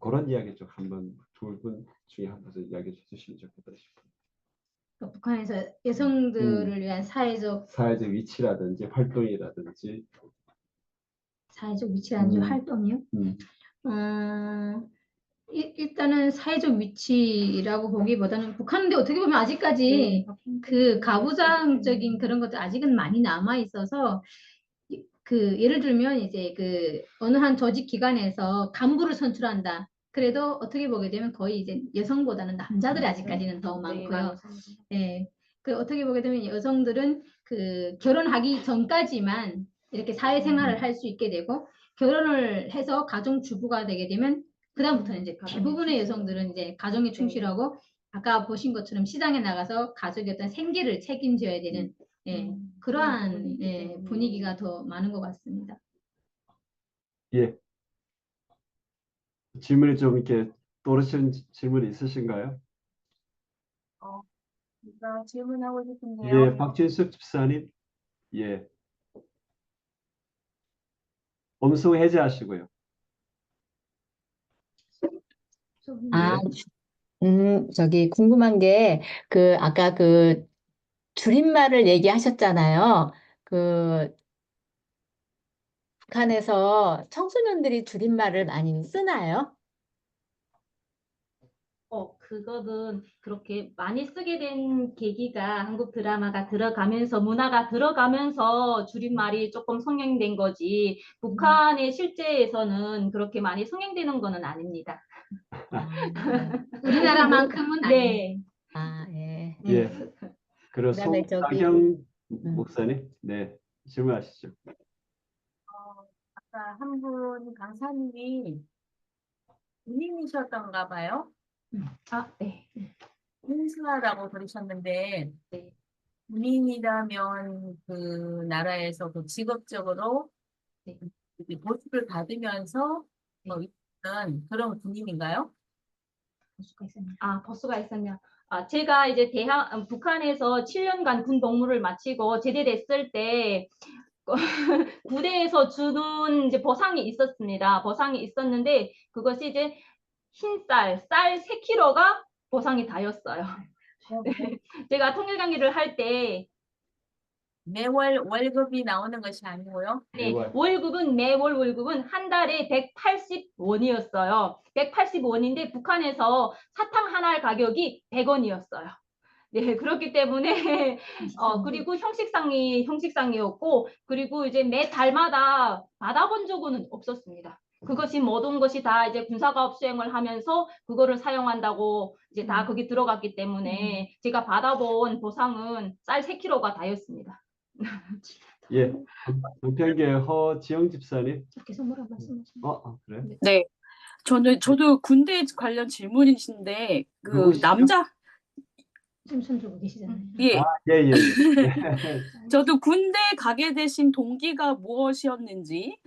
그런 이야기 좀 한번 두 분 중에 한 분 이야기해 주시면 좋겠다 싶어요. 북한에서 여성들을 위한 사회적 위치라든지 활동이라든지 위치라든지 활동이요? 일단은 사회적 위치라고 보기보다는 북한인데 어떻게 보면 아직까지 그 가부장적인 그런 것들 아직은 많이 남아 있어서 예를 들면 이제 어느 한 조직 기관에서 간부를 선출한다. 그래도 어떻게 보게 되면 거의 이제 여성보다는 남자들이 아직까지는 더 많고요. 예. 어떻게 보게 되면 여성들은 결혼하기 전까지만 이렇게 사회생활을 할 수 있게 되고 결혼을 해서 가정주부가 되게 되면 그다음부터는 이제 대부분의 여성들은 이제 가정에 충실하고 아까 보신 것처럼 시장에 나가서 가족의 어떤 생계를 책임져야 되는 그러한 분위기가 더 많은 것 같습니다. 예. 질문이 좀 이렇게 떠오르시는 질문이 있으신가요? 제가 질문하고 싶은데요. 예, 박진숙 집사님. 예. 음성 해제하시고요. 아, 저기 궁금한 게, 아까 줄임말을 얘기하셨잖아요. 북한에서 청소년들이 줄임말을 많이 쓰나요? 그거는 그렇게 많이 쓰게 된 계기가 한국 드라마가 들어가면서 문화가 들어가면서 줄임말이 조금 성행된 거지 북한의 실제에서는 그렇게 많이 성행되는 거는 아닙니다. 우리나라만큼은 네. 예. 예. 그리고 그다음에 송나경 목사님, 네, 질문하시죠. 아까 한 분 강사님이 군인이셨던가 봐요. 네. 군수라고 그러셨는데, 네. 군인이라면 그 나라에서 직업적으로 보수를 받으면서 있는 그런 군인인가요? 버스가 있었냐? 제가 이제 북한에서 7년간 군 복무를 마치고 제대됐을 때 부대에서 주는 이제 보상이 있었습니다. 보상이 있었는데 그것이 이제 흰쌀, 쌀 3kg가 보상이 다였어요. 제가 통일 강의를 할 때 매월 월급이 나오는 것이 아니고요. 네, 매월 월급은 한 달에 180원이었어요. 180원인데 북한에서 사탕 하나 가격이 100원이었어요. 네, 그렇기 때문에 그리고 형식상이었고 그리고 이제 매 달마다 받아본 적은 없었습니다. 그것이 모든 것이 다 이제 군사과업 수행을 하면서 그거를 사용한다고 이제 다 거기 들어갔기 때문에 제가 받아본 보상은 쌀 3kg가 다였습니다. 예, 동평계 허지영 집사님. 계속 뭐라 말씀하시나요? 그래? 네, 저도 군대 관련 질문이신데 그 누구시죠? 남자 지금 손 들고 계시잖아요. 예, 예. 저도 군대 가게 되신 동기가 무엇이었는지,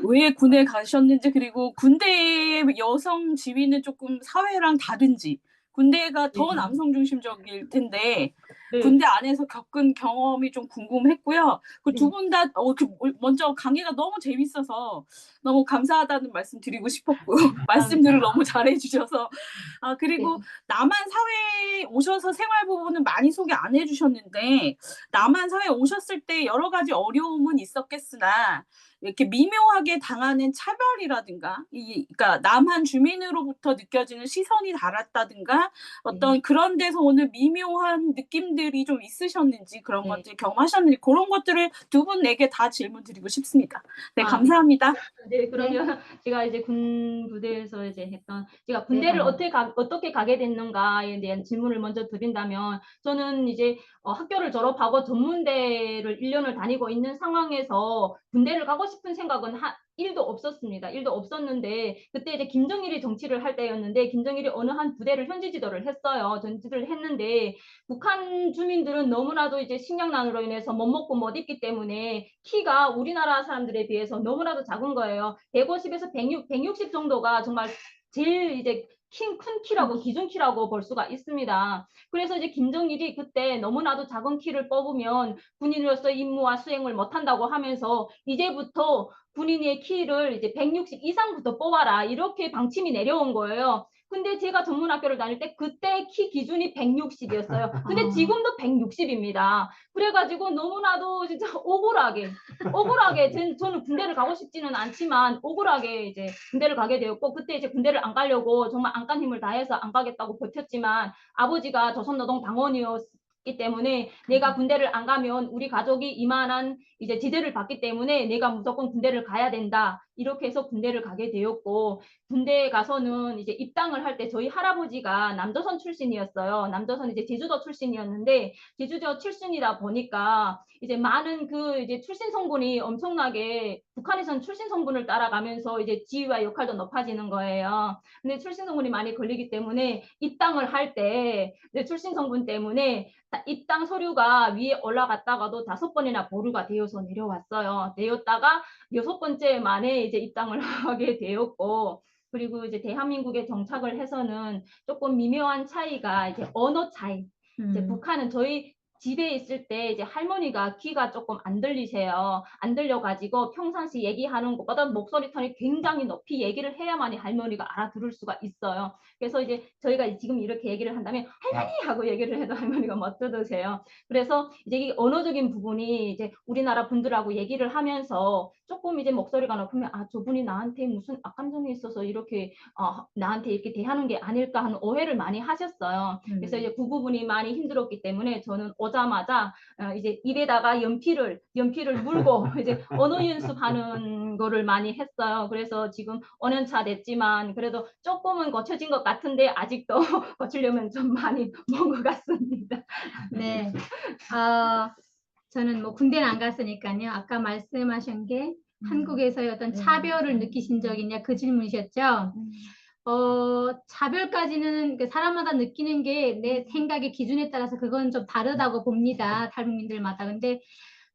왜 군에 가셨는지, 그리고 군대의 여성 지위는 조금 사회랑 다른지, 군대가 더 남성 중심적일 텐데 네. 군대 안에서 겪은 경험이 좀 궁금했고요. 그 두 분 다 먼저 강의가 너무 재밌어서 너무 감사하다는 말씀 드리고 싶었고 말씀들을 너무 잘해주셔서 그리고 남한 사회에 오셔서 생활 부분은 많이 소개 안 해주셨는데 남한 사회에 오셨을 때 여러 가지 어려움은 있었겠으나 이렇게 미묘하게 당하는 차별이라든가, 그러니까 남한 주민으로부터 느껴지는 시선이 달랐다든가, 어떤 그런 데서 오는 미묘한 느낌들이 좀 있으셨는지, 그런 것들 경험하셨는지, 그런 것들을 두 분에게 다 질문 드리고 싶습니다. 네, 감사합니다. 네, 그러면 제가 이제 군 부대에서 이제 했던, 제가 군대를 어떻게 가게 됐는가에 대한 질문을 먼저 드린다면, 저는 이제 학교를 졸업하고 전문대를 1년을 다니고 있는 상황에서 군대를 가고 싶은 생각은 1도 없었습니다. 1도 없었는데 그때 이제 김정일이 정치를 할 때였는데 김정일이 어느 한 부대를 현지 지도를 했어요. 전지를 했는데 북한 주민들은 너무나도 이제 식량난으로 인해서 못 먹고 못 입기 때문에 키가 우리나라 사람들에 비해서 너무나도 작은 거예요. 150에서 160 정도가 정말 제일 이제 큰 키라고 기준 키라고 볼 수가 있습니다. 그래서 이제 김정일이 그때 너무나도 작은 키를 뽑으면 군인으로서 임무와 수행을 못한다고 하면서 이제부터 군인의 키를 이제 160 이상부터 뽑아라 이렇게 방침이 내려온 거예요. 근데 제가 전문학교를 다닐 때 그때 키 기준이 160이었어요. 근데 지금도 160입니다. 그래가지고 너무나도 진짜 억울하게 저는 군대를 가고 싶지는 않지만 억울하게 이제 군대를 가게 되었고 그때 이제 군대를 안 가려고 정말 안간 힘을 다해서 안 가겠다고 버텼지만 아버지가 조선노동당원이었기 때문에 내가 군대를 안 가면 우리 가족이 이만한 이제 지대를 받기 때문에 내가 무조건 군대를 가야 된다. 이렇게 해서 군대를 가게 되었고 군대에 가서는 이제 입당을 할 때 저희 할아버지가 남조선 출신이었어요. 남조선 이제 제주도 출신이었는데 제주도 출신이다 보니까 이제 많은 그 이제 출신 성분이 엄청나게 북한에서는 출신 성분을 따라가면서 이제 지위와 역할도 높아지는 거예요. 근데 출신 성분이 많이 걸리기 때문에 입당을 할 때 출신 성분 때문에 입당 서류가 위에 올라갔다가도 5번이나 보류가 되어서 내려왔어요. 내렸다가 6번째 만에 이제 입당을 하게 되었고 그리고 이제 대한민국에 정착을 해서는 조금 미묘한 차이가 이제 언어 차이. 이제 북한은 저희 집에 있을 때 이제 할머니가 귀가 조금 안 들리세요. 안 들려가지고 평상시 얘기하는 것보다 목소리 톤이 굉장히 높이 얘기를 해야만이 할머니가 알아들을 수가 있어요. 그래서 이제 저희가 지금 이렇게 얘기를 한다면 할머니 하고 얘기를 해도 할머니가 못 들으세요. 그래서 이제 이 언어적인 부분이 이제 우리나라 분들하고 얘기를 하면서 조금 이제 목소리가 높으면 저분이 나한테 무슨 악감정이 있어서 이렇게 나한테 이렇게 대하는 게 아닐까 하는 오해를 많이 하셨어요. 그래서 이제 그 부분이 많이 힘들었기 때문에 저는 오자마자 이제 입에다가 연필을 물고 이제 언어 연습하는 거를 많이 했어요. 그래서 지금 5년 차 됐지만 그래도 조금은 고쳐진 것 같은데 아직도 고치려면 좀 많이 먼 것 같습니다. 네. 저는 뭐 군대는 안 갔으니까요. 아까 말씀하신 게 한국에서의 어떤 차별을 느끼신 적 있냐 그 질문이셨죠. 차별까지는 사람마다 느끼는 게 내 생각의 기준에 따라서 그건 좀 다르다고 봅니다. 탈북민들마다. 근데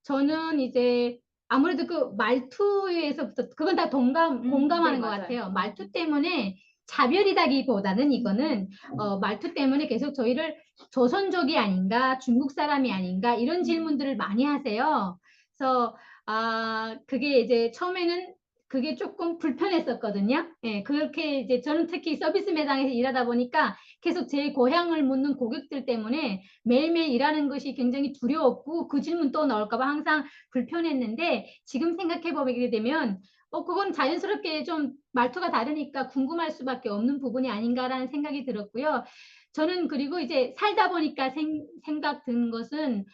저는 이제 아무래도 그 말투에서부터 그건 다 공감하는 네, 것 맞아요. 같아요. 말투 때문에 차별이라기보다는 이거는 말투 때문에 계속 저희를 조선족이 아닌가 중국 사람이 아닌가 이런 질문들을 많이 하세요. 그래서 그게 이제 처음에는 그게 조금 불편했었거든요. 예, 그렇게 이제 저는 특히 서비스 매장에서 일하다 보니까 계속 제 고향을 묻는 고객들 때문에 매일매일 일하는 것이 굉장히 두려웠고 그 질문 또 나올까 봐 항상 불편했는데 지금 생각해 보게 되면 그건 자연스럽게 좀 말투가 다르니까 궁금할 수밖에 없는 부분이 아닌가라는 생각이 들었고요. 저는 그리고 이제 살다 보니까 생각 드는 것은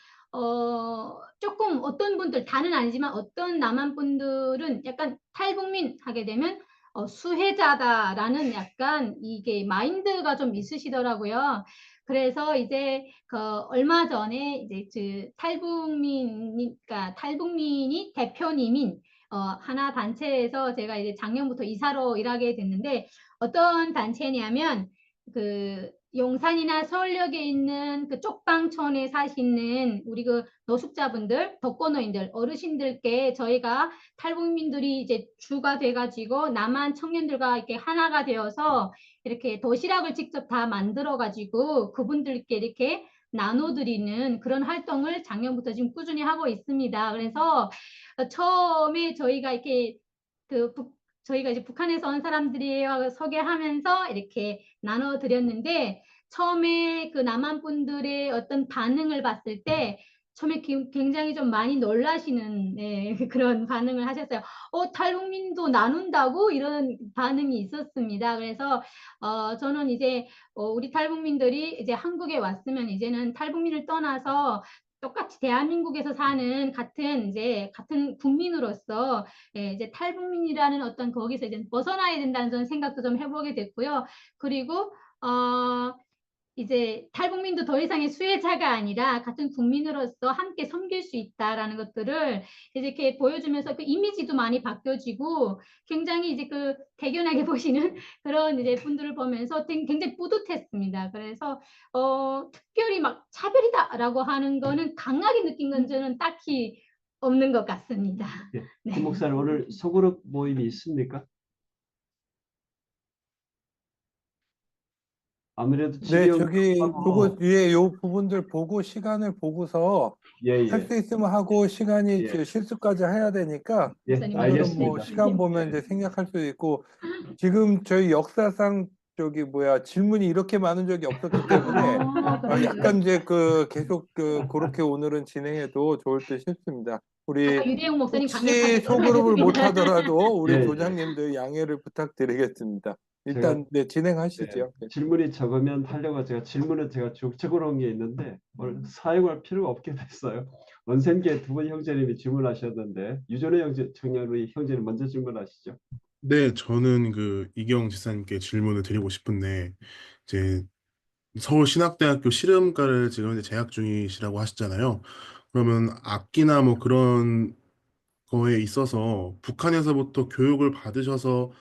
조금 어떤 분들 다는 아니지만 어떤 남한 분들은 약간 탈북민 하게 되면 수혜자다라는 약간 이게 마인드가 좀 있으시더라고요. 그래서 이제 얼마 전에 이제 그러니까 탈북민이 대표님인 하나 단체에서 제가 이제 작년부터 이사로 일하게 됐는데, 어떤 단체냐면 그 용산이나 서울역에 있는 그 쪽방촌에 사시는 우리 그 노숙자분들, 독거노인들, 어르신들께 저희가 탈북민들이 이제 주가 돼가지고 남한 청년들과 이렇게 하나가 되어서 이렇게 도시락을 직접 다 만들어가지고 그분들께 이렇게 나눠드리는 그런 활동을 작년부터 지금 꾸준히 하고 있습니다. 그래서 처음에 저희가 이렇게 저희가 이제 북한에서 온 사람들이 소개하면서 이렇게 나눠드렸는데, 처음에 그 남한 분들의 어떤 반응을 봤을 때 처음에 굉장히 좀 많이 놀라시는 그런 반응을 하셨어요. 탈북민도 나눈다고? 이런 반응이 있었습니다. 그래서 저는 이제 우리 탈북민들이 이제 한국에 왔으면 이제는 탈북민을 떠나서 똑같이 대한민국에서 사는 같은 국민으로서 이제 탈북민이라는 어떤 거기서 이제 벗어나야 된다는 저는 생각도 좀 해보게 됐고요. 그리고 이제 탈북민도 더 이상의 수혜자가 아니라 같은 국민으로서 함께 섬길 수 있다라는 것들을 이제 이렇게 보여주면서 그 이미지도 많이 바뀌어지고, 굉장히 이제 그 대견하게 보시는 그런 이제 분들을 보면서 굉장히 뿌듯했습니다. 그래서 특별히 막 차별이다라고 하는 거는 강하게 느낀 건 저는 딱히 없는 것 같습니다. 네. 김 목사님, 오늘 소그룹 모임이 있습니까? 아무래도 네, 저기 보고 요 부분들 보고 시간을 보고서 할 수 있으면 하고 시간이 실수까지 해야 되니까 오늘은 알겠습니다. 시간 보면 이제 생각할 수도 있고, 지금 저희 역사상 질문이 이렇게 많은 적이 없었기 때문에 약간 이제 계속 그렇게 오늘은 진행해도 좋을 듯 싶습니다. 우리 유대용 목사님 혹시 소그룹을 못 하더라도 우리 조장님들 양해를 부탁드리겠습니다. 일단 진행하시죠. 질문이 적으면 하려고 질문을 쭉 적어놓은 게 있는데 오늘 사용할 필요가 없게 됐어요. 원생계 두 분 형제님이 질문하셨는데, 유전의 형제님 먼저 질문하시죠. 네, 저는 이경 집사님께 질문을 드리고 싶은데, 이제 서울신학대학교 씨름과를 지금 이제 재학 중이시라고 하셨잖아요. 그러면 악기나 뭐 그런 거에 있어서 북한에서부터 교육을 받으셔서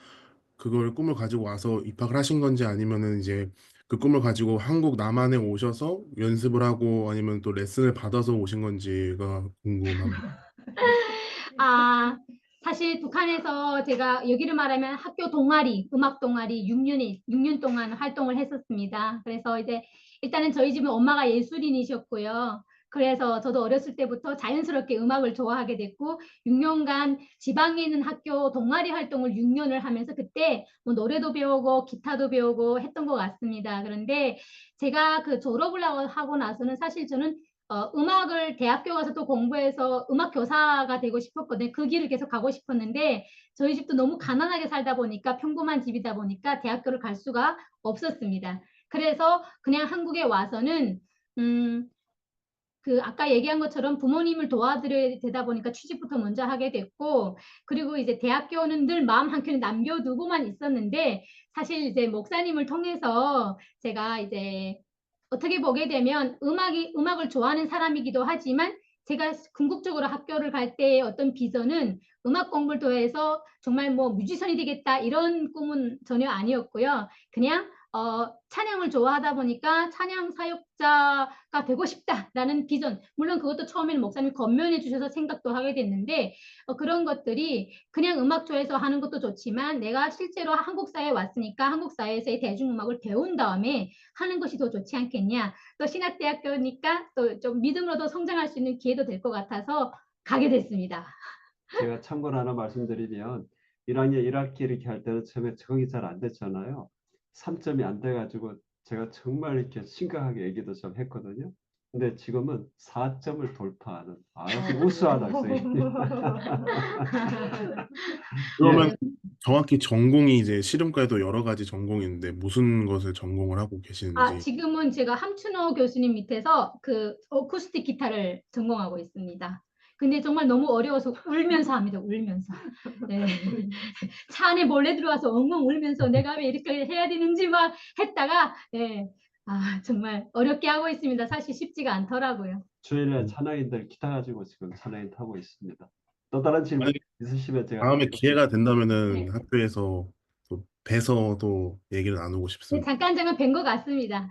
그걸 꿈을 가지고 와서 입학을 하신 건지, 아니면은 이제 그 꿈을 가지고 한국 남한에 오셔서 연습을 하고 아니면 또 레슨을 받아서 오신 건지가 궁금합니다. 사실 북한에서 제가 여기를 말하면 학교 동아리, 음악 동아리 6년 동안 활동을 했었습니다. 그래서 이제 일단은 저희 집은 엄마가 예술인이셨고요. 그래서 저도 어렸을 때부터 자연스럽게 음악을 좋아하게 됐고, 6년간 지방에 있는 학교 동아리 활동을 6년을 하면서 그때 뭐 노래도 배우고 기타도 배우고 했던 것 같습니다. 그런데 제가 졸업을 하고 나서는 사실 저는 음악을 대학교 가서 또 공부해서 음악 교사가 되고 싶었거든요. 그 길을 계속 가고 싶었는데 저희 집도 너무 가난하게 살다 보니까, 평범한 집이다 보니까 대학교를 갈 수가 없었습니다. 그래서 그냥 한국에 와서는 아까 얘기한 것처럼 부모님을 도와드려야 되다 보니까 취직부터 먼저 하게 됐고, 그리고 이제 대학교는 늘 마음 한켠에 남겨두고만 있었는데, 사실 이제 목사님을 통해서 제가 이제 어떻게 보게 되면 음악을 좋아하는 사람이기도 하지만, 제가 궁극적으로 학교를 갈 때의 어떤 비전은 음악 공부를 통해서 정말 뭐 뮤지션이 되겠다 이런 꿈은 전혀 아니었고요. 그냥 찬양을 좋아하다 보니까 찬양 사역자가 되고 싶다라는 비전, 물론 그것도 처음에는 목사님이 권면해 주셔서 생각도 하게 됐는데, 그런 것들이 그냥 음악 좋아해서 하는 것도 좋지만 내가 실제로 한국 사회에 왔으니까 한국 사회에서의 대중음악을 배운 다음에 하는 것이 더 좋지 않겠냐, 또 신학대학교니까 또 좀 믿음으로도 성장할 수 있는 기회도 될 것 같아서 가게 됐습니다. 제가 참고로 하나 말씀드리면, 1학년 1학기 이렇게 할 때는 처음에 적응이 잘 안 됐잖아요. 3점이 안 돼가지고 제가 정말 이렇게 심각하게 얘기도 좀 했거든요. 근데 지금은 4점을 돌파하는 아주 우수한 학생입니다. 그러면 정확히 전공이 이제 씨름과에도 여러 가지 전공이 있는데 무슨 것을 전공을 하고 계시는지. 지금은 제가 함춘호 교수님 밑에서 어쿠스틱 기타를 전공하고 있습니다. 근데 정말 너무 어려워서 울면서 합니다. 울면서. 네. 차 안에 몰래 들어와서 엉엉 울면서 내가 왜 이렇게 해야 되는지 막 했다가 네. 정말 어렵게 하고 있습니다. 사실 쉽지가 않더라고요. 주일에 찬양인들 기타 가지고 지금 찬양인 타고 있습니다. 또 다른 질문 만약에 있으시면 제가 다음에 기회가 된다면은 네. 학교에서 또 뵈서 또 얘기를 나누고 네, 싶습니다. 잠깐 뵌 것 같습니다.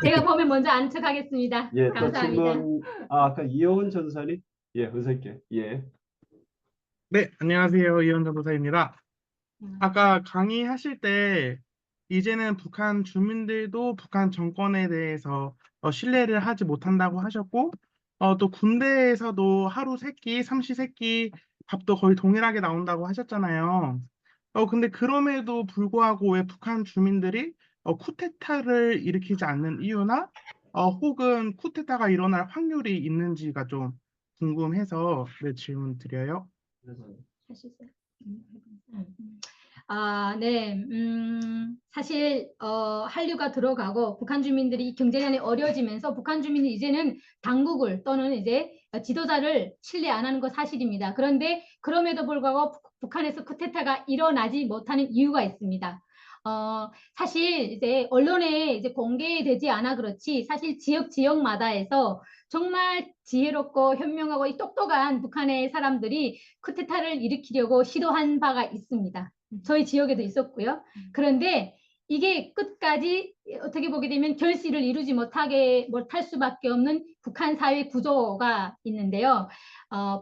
제가 보면 먼저 아는 척 하겠습니다. 예, 또 감사합니다. 질문 아까 이효은 전사님 은석께 네, 안녕하세요. 이현정 도사입니다. 음. 아까 강의하실 때 이제는 북한 주민들도 북한 정권에 대해서 신뢰를 하지 못한다고 하셨고, 또 군대에서도 하루 세끼, 삼시세끼 밥도 거의 동일하게 나온다고 하셨잖아요. 근데 그럼에도 불구하고 왜 북한 주민들이 쿠데타를 일으키지 않는 이유나, 혹은 쿠데타가 일어날 확률이 있는지가 좀 궁금해서 네, 질문 드려요. 하시죠. 네. 사실 한류가 들어가고 북한 주민들이 경제난이 어려워지면서 북한 주민이 이제는 당국을 또는 이제 지도자를 신뢰 안 하는 거 사실입니다. 그런데 그럼에도 불구하고 북한에서 쿠데타가 일어나지 못하는 이유가 있습니다. 사실 이제 언론에 이제 공개되지 않아 그렇지 사실 지역마다에서 정말 지혜롭고 현명하고 이 똑똑한 북한의 사람들이 쿠데타를 일으키려고 시도한 바가 있습니다. 저희 지역에도 있었고요. 그런데 이게 끝까지 어떻게 보게 되면 결실을 이루지 못할 수밖에 없는 북한 사회 구조가 있는데요.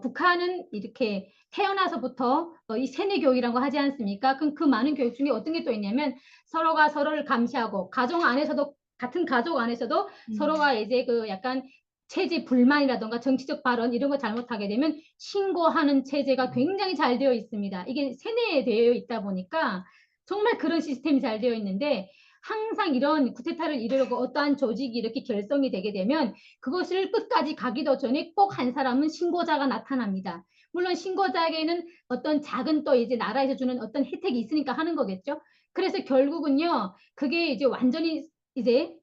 북한은 이렇게 태어나서부터 이 세뇌 교육이라고 하지 않습니까? 그럼 그 많은 교육 중에 어떤 게 또 있냐면 서로가 서로를 감시하고 가정 안에서도 같은 가족 안에서도 서로가 이제 그 약간 체제 불만이라던가 정치적 발언 이런 거 잘못하게 되면 신고하는 체제가 굉장히 잘 되어 있습니다. 이게 세뇌되어 있다 보니까 정말 그런 시스템이 잘 되어 있는데 항상 이런 쿠데타를 이루려고 어떠한 조직이 이렇게 결성이 되게 되면 그것을 끝까지 가기도 전에 꼭 한 사람은 신고자가 나타납니다. 물론 신고자에게는 어떤 작은 또 이제 나라에서 주는 어떤 혜택이 있으니까 하는 거겠죠. 그래서 결국은요, 그게 이제 완전히 이제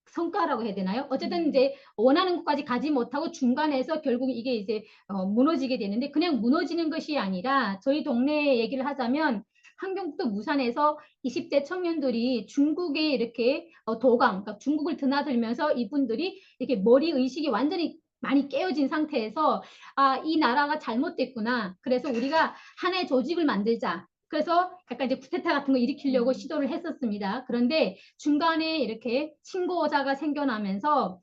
성과라고 해야 되나요? 어쨌든 이제 원하는 곳까지 가지 못하고 중간에서 결국 이게 이제 무너지게 되는데 그냥 무너지는 것이 아니라 저희 동네 얘기를 하자면 함경북도 무산에서 20대 청년들이 중국에 이렇게 도강, 그러니까 중국을 드나들면서 이분들이 이렇게 머리 의식이 완전히 많이 깨어진 상태에서 이 나라가 잘못됐구나. 그래서 우리가 하나의 조직을 만들자. 그래서 약간 이제 쿠데타 같은 거 일으키려고 시도를 했었습니다. 그런데 중간에 이렇게 신고자가 생겨나면서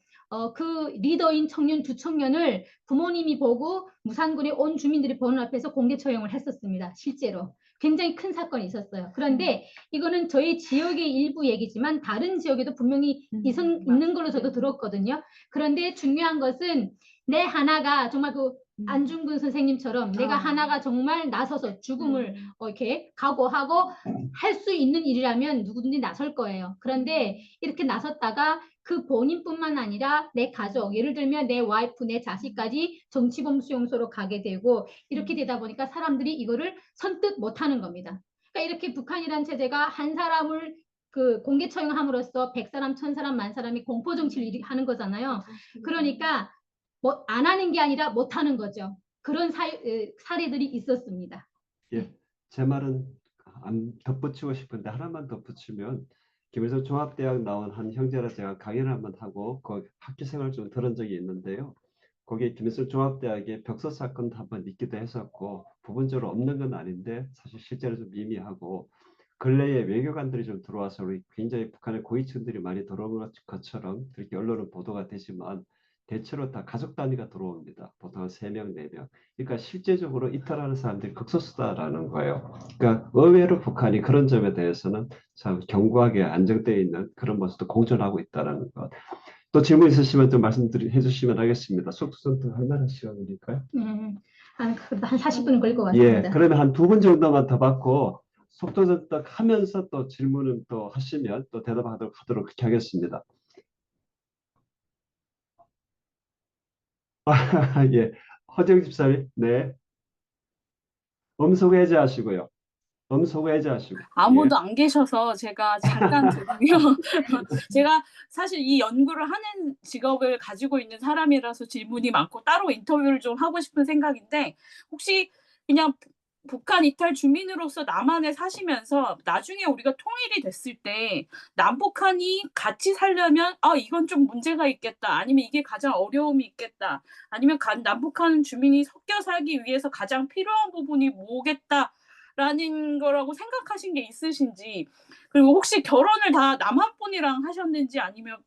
그 리더인 청년 두 청년을 부모님이 보고 무산군의 온 주민들이 보는 앞에서 공개 처형을 했었습니다. 실제로. 굉장히 큰 사건이 있었어요. 그런데 이거는 저희 지역의 일부 얘기지만 다른 지역에도 분명히 있는 걸로 저도 들었거든요. 그런데 중요한 것은 내 하나가 정말 그 안중근 선생님처럼 내가 하나가 정말 나서서 죽음을 이렇게 각오하고 할 수 있는 일이라면 누구든지 나설 거예요. 그런데 이렇게 나섰다가 그 본인뿐만 아니라 내 가족, 예를 들면 내 와이프, 내 자식까지 정치범수용소로 가게 되고 이렇게 되다 보니까 사람들이 이거를 선뜻 못하는 겁니다. 그러니까 이렇게 북한이라는 체제가 한 사람을 그 공개 처형함으로써 100사람, 1000사람, 10,000사람이 공포 정치를 하는 거잖아요. 그러니까 뭐 안 하는 게 아니라 못 하는 거죠. 그런 사례들이 있었습니다. 예, 제 말은 안 덧붙이고 싶은데 하나만 덧붙이면 김일성 종합대학 나온 한 형제라 제가 강연을 한번 하고 그 학교 생활 좀 들은 적이 있는데요. 거기에 김일성 종합대학에 벽서 사건도 한번 있기도 했었고 부분적으로 없는 건 아닌데 사실 실제로 좀 미미하고 근래에 외교관들이 좀 들어와서 우리 굉장히 북한의 고위층들이 많이 들어온 것처럼 그렇게 언론은 보도가 되지만 대체로 다 가족 단위가 들어옵니다. 보통 한 3명, 4명. 그러니까 실제적으로 이탈하는 사람들이 극소수다라는 거예요. 그러니까 의외로 북한이 그런 점에 대해서는 참 견고하게 안정되어 있는 그런 모습도 공존하고 있다는 것. 또 질문 있으시면 좀 말씀해 주시면 하겠습니다. 속수선도 할 만한 시간이니까요. 한 40분은 걸릴 것 예, 같습니다. 그러면 한 2분 정도만 더 받고 속도전딱 하면서 또 질문은 또 하시면 또 대답하도록 그렇게 하겠습니다. 예, 허정 집사님, 네. 음성 해제하시고요. 음소거 해제하시고. 아무도 안 계셔서 제가 잠깐 들으면 제가 사실 이 연구를 하는 직업을 가지고 있는 사람이라서 질문이 많고 따로 인터뷰를 좀 하고 싶은 생각인데 혹시 그냥 북한 이탈 주민으로서 남한에 사시면서 나중에 우리가 통일이 됐을 때 남북한이 같이 살려면 이건 좀 문제가 있겠다. 아니면 이게 가장 어려움이 있겠다. 아니면 남북한 주민이 섞여 살기 위해서 가장 필요한 부분이 뭐겠다. 라는 거라고 생각하신 게 있으신지 그리고 혹시 결혼을 다 남한 분이랑 하셨는지 아니면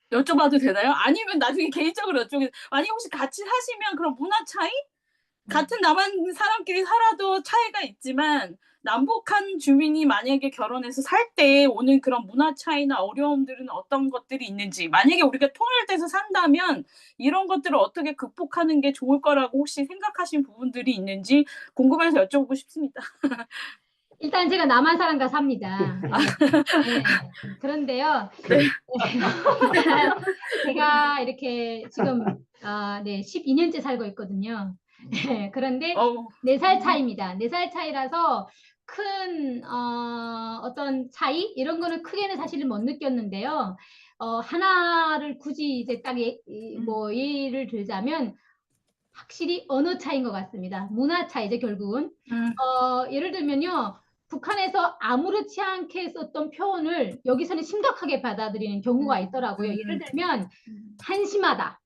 여쭤봐도 되나요? 아니면 나중에 개인적으로 여쭤보겠습니다. 아니 혹시 같이 사시면 그런 문화 차이? 같은 남한 사람끼리 살아도 차이가 있지만 남북한 주민이 만약에 결혼해서 살 때 오는 그런 문화 차이나 어려움들은 어떤 것들이 있는지 만약에 우리가 통일돼서 산다면 이런 것들을 어떻게 극복하는 게 좋을 거라고 혹시 생각하신 부분들이 있는지 궁금해서 여쭤보고 싶습니다. 일단 제가 남한 사람과 삽니다. 네. 그런데요. 네. 제가 이렇게 지금 12년째 살고 있거든요. 네, 그런데 4살 차이입니다. 4살 차이라서 큰 어떤 차이 이런 거는 크게는 사실은 못 느꼈는데요. 하나를 굳이 이제 딱 뭐 예를 들자면 확실히 언어 차이인 것 같습니다. 문화 차이죠, 결국은. 예를 들면요. 북한에서 아무렇지 않게 썼던 표현을 여기서는 심각하게 받아들이는 경우가 있더라고요. 예를 들면 한심하다.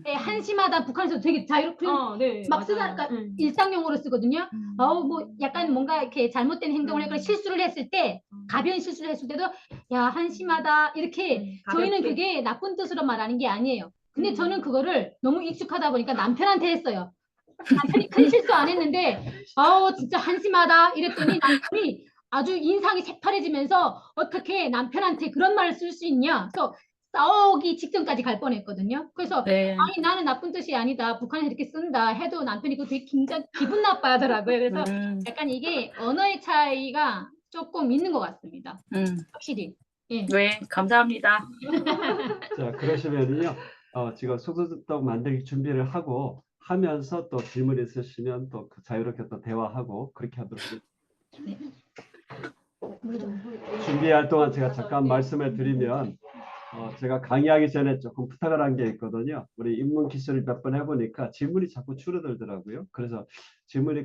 네, 한심하다 북한에서 되게 자유롭게 네, 막 쓰다가 일상용어로 쓰거든요. 뭐 약간 뭔가 이렇게 잘못된 행동을 했거나 실수를 했을 때 가벼운 실수를 했을 때도 야 한심하다 이렇게 저희는 가볍게. 그게 나쁜 뜻으로 말하는 게 아니에요. 근데 저는 그거를 너무 익숙하다 보니까 남편한테 했어요. 남편이 큰 실수 안 했는데 진짜 한심하다 이랬더니 남편이 아주 인상이 새파래지면서 어떻게 남편한테 그런 말을 쓸 수 있냐. 그래서 싸우기 직전까지 갈 뻔했거든요. 그래서 아니 나는 나쁜 뜻이 아니다. 북한에서 이렇게 쓴다 해도 남편이 그거 되게 굉장히 기분 나빠하더라고요. 그래서 약간 이게 언어의 차이가 조금 있는 것 같습니다. 확실히. 예. 네, 감사합니다. 자, 그러시면요. 지금 소소득 만들기 준비를 하고 하면서 또 질문 있으시면 또 자유롭게 또 대화하고 그렇게 하도록 하겠습니다. 준비할 동안 제가 잠깐 말씀을 드리면 제가 강의하기 전에 조금 부탁을 한 게 있거든요. 우리 입문 기술을 몇 번 해보니까 질문이 자꾸 줄어들더라고요. 그래서 질문이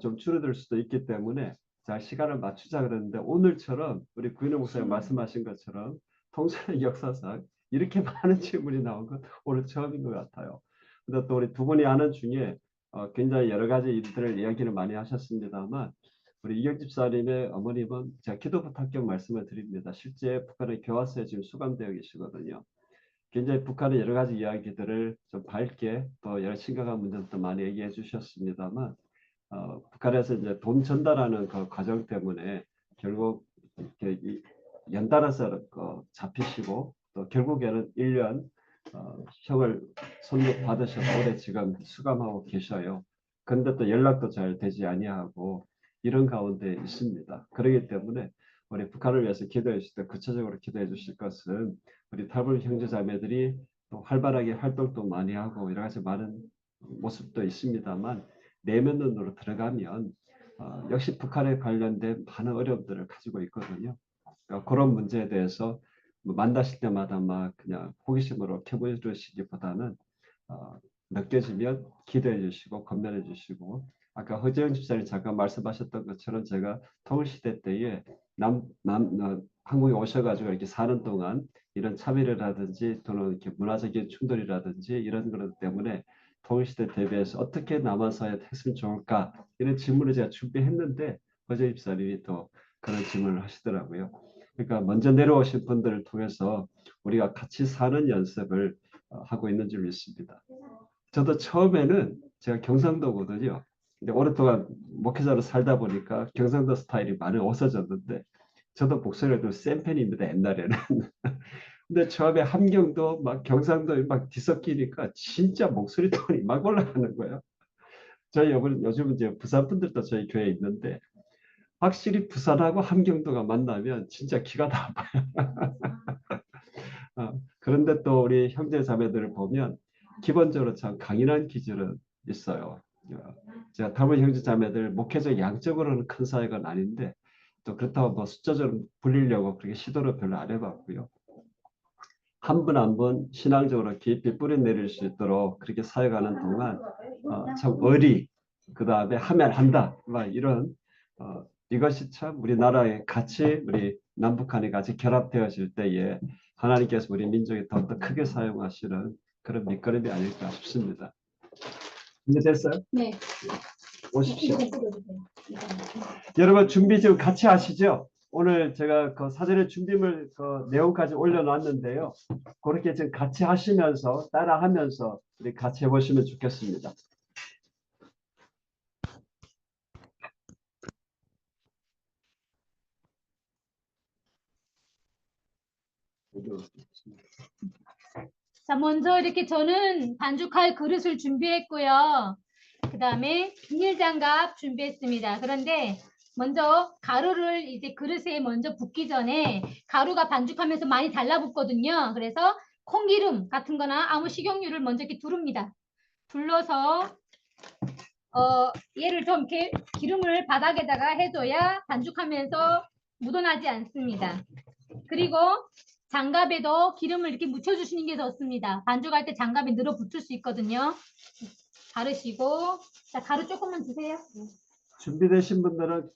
좀 줄어들 수도 있기 때문에 자, 시간을 맞추자 그랬는데 오늘처럼 우리 구인호 목사님 말씀하신 것처럼 통신의 역사상 이렇게 많은 질문이 나온 건 오늘 처음인 것 같아요. 근데 또 우리 두 분이 아는 중에 굉장히 여러 가지 일들을 이야기를 많이 하셨습니다만 우리 이경 집사님의 어머님은 제가 기도 부탁 겸 말씀을 드립니다. 실제 북한의 교화소에 지금 수감되어 계시거든요. 굉장히 북한의 여러 가지 이야기들을 좀 밝게 또 여러 심각한 문제도 많이 얘기해 주셨습니다만 북한에서 이제 돈 전달하는 그 과정 때문에 결국 이렇게 연달아서 잡히시고 또 결국에는 1년 형을 선고받으셔서 올해 지금 수감하고 계셔요. 근데 또 연락도 잘 되지 아니하고 이런 가운데 있습니다. 그렇기 때문에 우리 북한을 위해서 기도해 주실 때 구체적으로 기도해 주실 것은 우리 탈북 형제자매들이 또 활발하게 활동도 많이 하고 여러 가지 많은 모습도 있습니다만 내면 눈으로 들어가면 역시 북한에 관련된 많은 어려움들을 가지고 있거든요. 그러니까 그런 문제에 대해서 만나실 때마다 막 그냥 호기심으로 켜보시기보다는 느껴지면 기도해 주시고 건면해 주시고 아까 허재영 집사님 잠깐 말씀하셨던 것처럼 제가 통일시대 때에 한국에 오셔가지고 이렇게 사는 동안 이런 차별이라든지 또는 이렇게 문화적인 충돌이라든지 이런 것 때문에 통일시대 대비해서 어떻게 남한사회에 했으면 좋을까 이런 질문을 제가 준비했는데 허재영 집사님이 또 그런 질문을 하시더라고요. 그러니까 먼저 내려오신 분들을 통해서 우리가 같이 사는 연습을 하고 있는 줄 믿습니다. 저도 처음에는 제가 경상도거든요. 근데 오랫동안 목회자로 살다 보니까 경상도 스타일이 많이 없어졌는데 저도 목소리가 좀 센 편입니다. 옛날에는. 근데 처음에 함경도 막 경상도에 막 뒤섞이니까 진짜 목소리 톤이 막 올라가는 거예요. 저희 요즘 이제 부산 분들도 저희 교회에 있는데 확실히 부산하고 함경도가 만나면 진짜 기가 다 아파요. 그런데 또 우리 형제 자매들을 보면 기본적으로 참 강인한 기질은 있어요. 제가 탈북 형제자매들 목회적 양적으로는 큰 사회가 아닌데 또 그렇다고 뭐 숫자적으로 불리려고 그렇게 시도를 별로 안 해봤고요. 한 분 한 분 신앙적으로 깊이 뿌리내릴 수 있도록 그렇게 사역하는 동안 참 그 다음에 하면 한다 막 이런 이것이 참 우리나라의 같이 우리 남북한이 같이 결합되어질 때에 하나님께서 우리 민족에 더욱더 크게 사용하시는 그런 밑거름이 아닐까 싶습니다. 이제 됐어요? 네. 오십시오. 여러분 준비 지금 같이 하시죠? 오늘 제가 그 사전에 준비물 그 내용까지 올려놨는데요. 그렇게 지금 같이 하시면서 따라하면서 우리 같이 해보시면 좋겠습니다. 자, 먼저 이렇게 저는 반죽할 그릇을 준비했고요. 그 다음에 비닐장갑 준비했습니다. 그런데 먼저 가루를 이제 그릇에 먼저 붓기 전에 가루가 반죽하면서 많이 달라붙거든요. 그래서 콩기름 같은 거나 아무 식용유를 먼저 이렇게 두릅니다. 둘러서 얘를 좀 이렇게 기름을 바닥에다가 해줘야 반죽하면서 묻어나지 않습니다. 그리고 장갑에도 기름을 이렇게 묻혀주시는 게 좋습니다. 반죽할 때 장갑에 늘어 붙을 수 있거든요. 바르시고, 자, 가루 조금만 주세요. 준비되신 분들은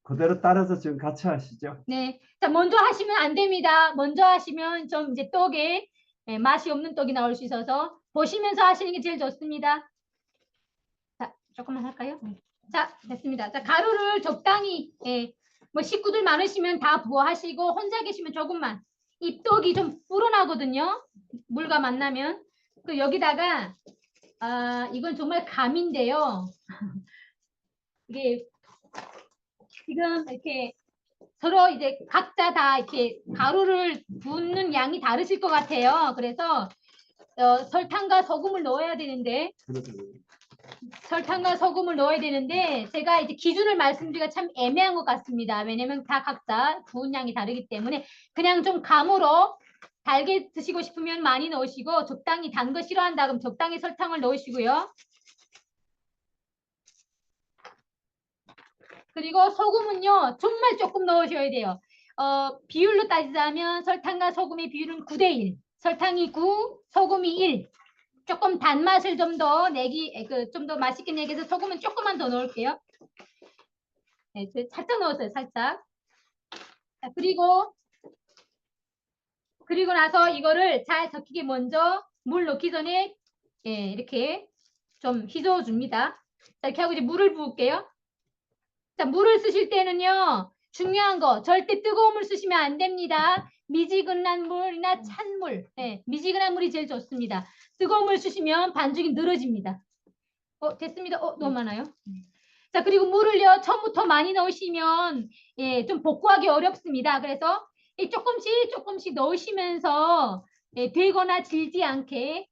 그대로 따라서 지금 같이 하시죠. 네. 자, 먼저 하시면 안 됩니다. 먼저 하시면 좀 이제 떡에 맛이 없는 떡이 나올 수 있어서 보시면서 하시는 게 제일 좋습니다. 자, 조금만 할까요? 자, 됐습니다. 자, 가루를 적당히, 뭐 식구들 많으시면 다 부어하시고 혼자 계시면 조금만. 입떡이 좀 불어나거든요. 물과 만나면. 그 여기다가 이건 정말 감인데요. 이게 지금 이렇게 서로 이제 각자 다 이렇게 가루를 붓는 양이 다르실 것 같아요. 그래서 설탕과 소금을 넣어야 되는데 제가 이제 기준을 말씀드리기가 참 애매한 것 같습니다. 왜냐면 다 각자 부은 양이 다르기 때문에 그냥 좀 감으로 달게 드시고 싶으면 많이 넣으시고 적당히 단 거 싫어한다 그럼 적당히 설탕을 넣으시고요. 그리고 소금은요 정말 조금 넣으셔야 돼요. 비율로 따지자면 설탕과 소금의 비율은 9대1. 설탕이 9, 소금이 1. 조금 단맛을 좀 더 내기, 좀 더 맛있게 내기 위해서 소금은 조금만 더 넣을게요. 네, 살짝 넣었어요, 살짝. 자, 그리고 나서 이거를 잘 섞이게 먼저 물 넣기 전에 이렇게 좀 휘저어줍니다. 자, 이렇게 하고 이제 물을 부을게요. 자, 물을 쓰실 때는요, 중요한 거, 절대 뜨거운 물 쓰시면 안 됩니다. 미지근한 물이나 찬물, 미지근한 물이 제일 좋습니다. 뜨거운 물 쓰시면 반죽이 늘어집니다. 됐습니다. 너무 많아요. 자, 그리고 물을요, 처음부터 많이 넣으시면 좀 복구하기 어렵습니다. 그래서 조금씩 넣으시면서 되거나 질지 않게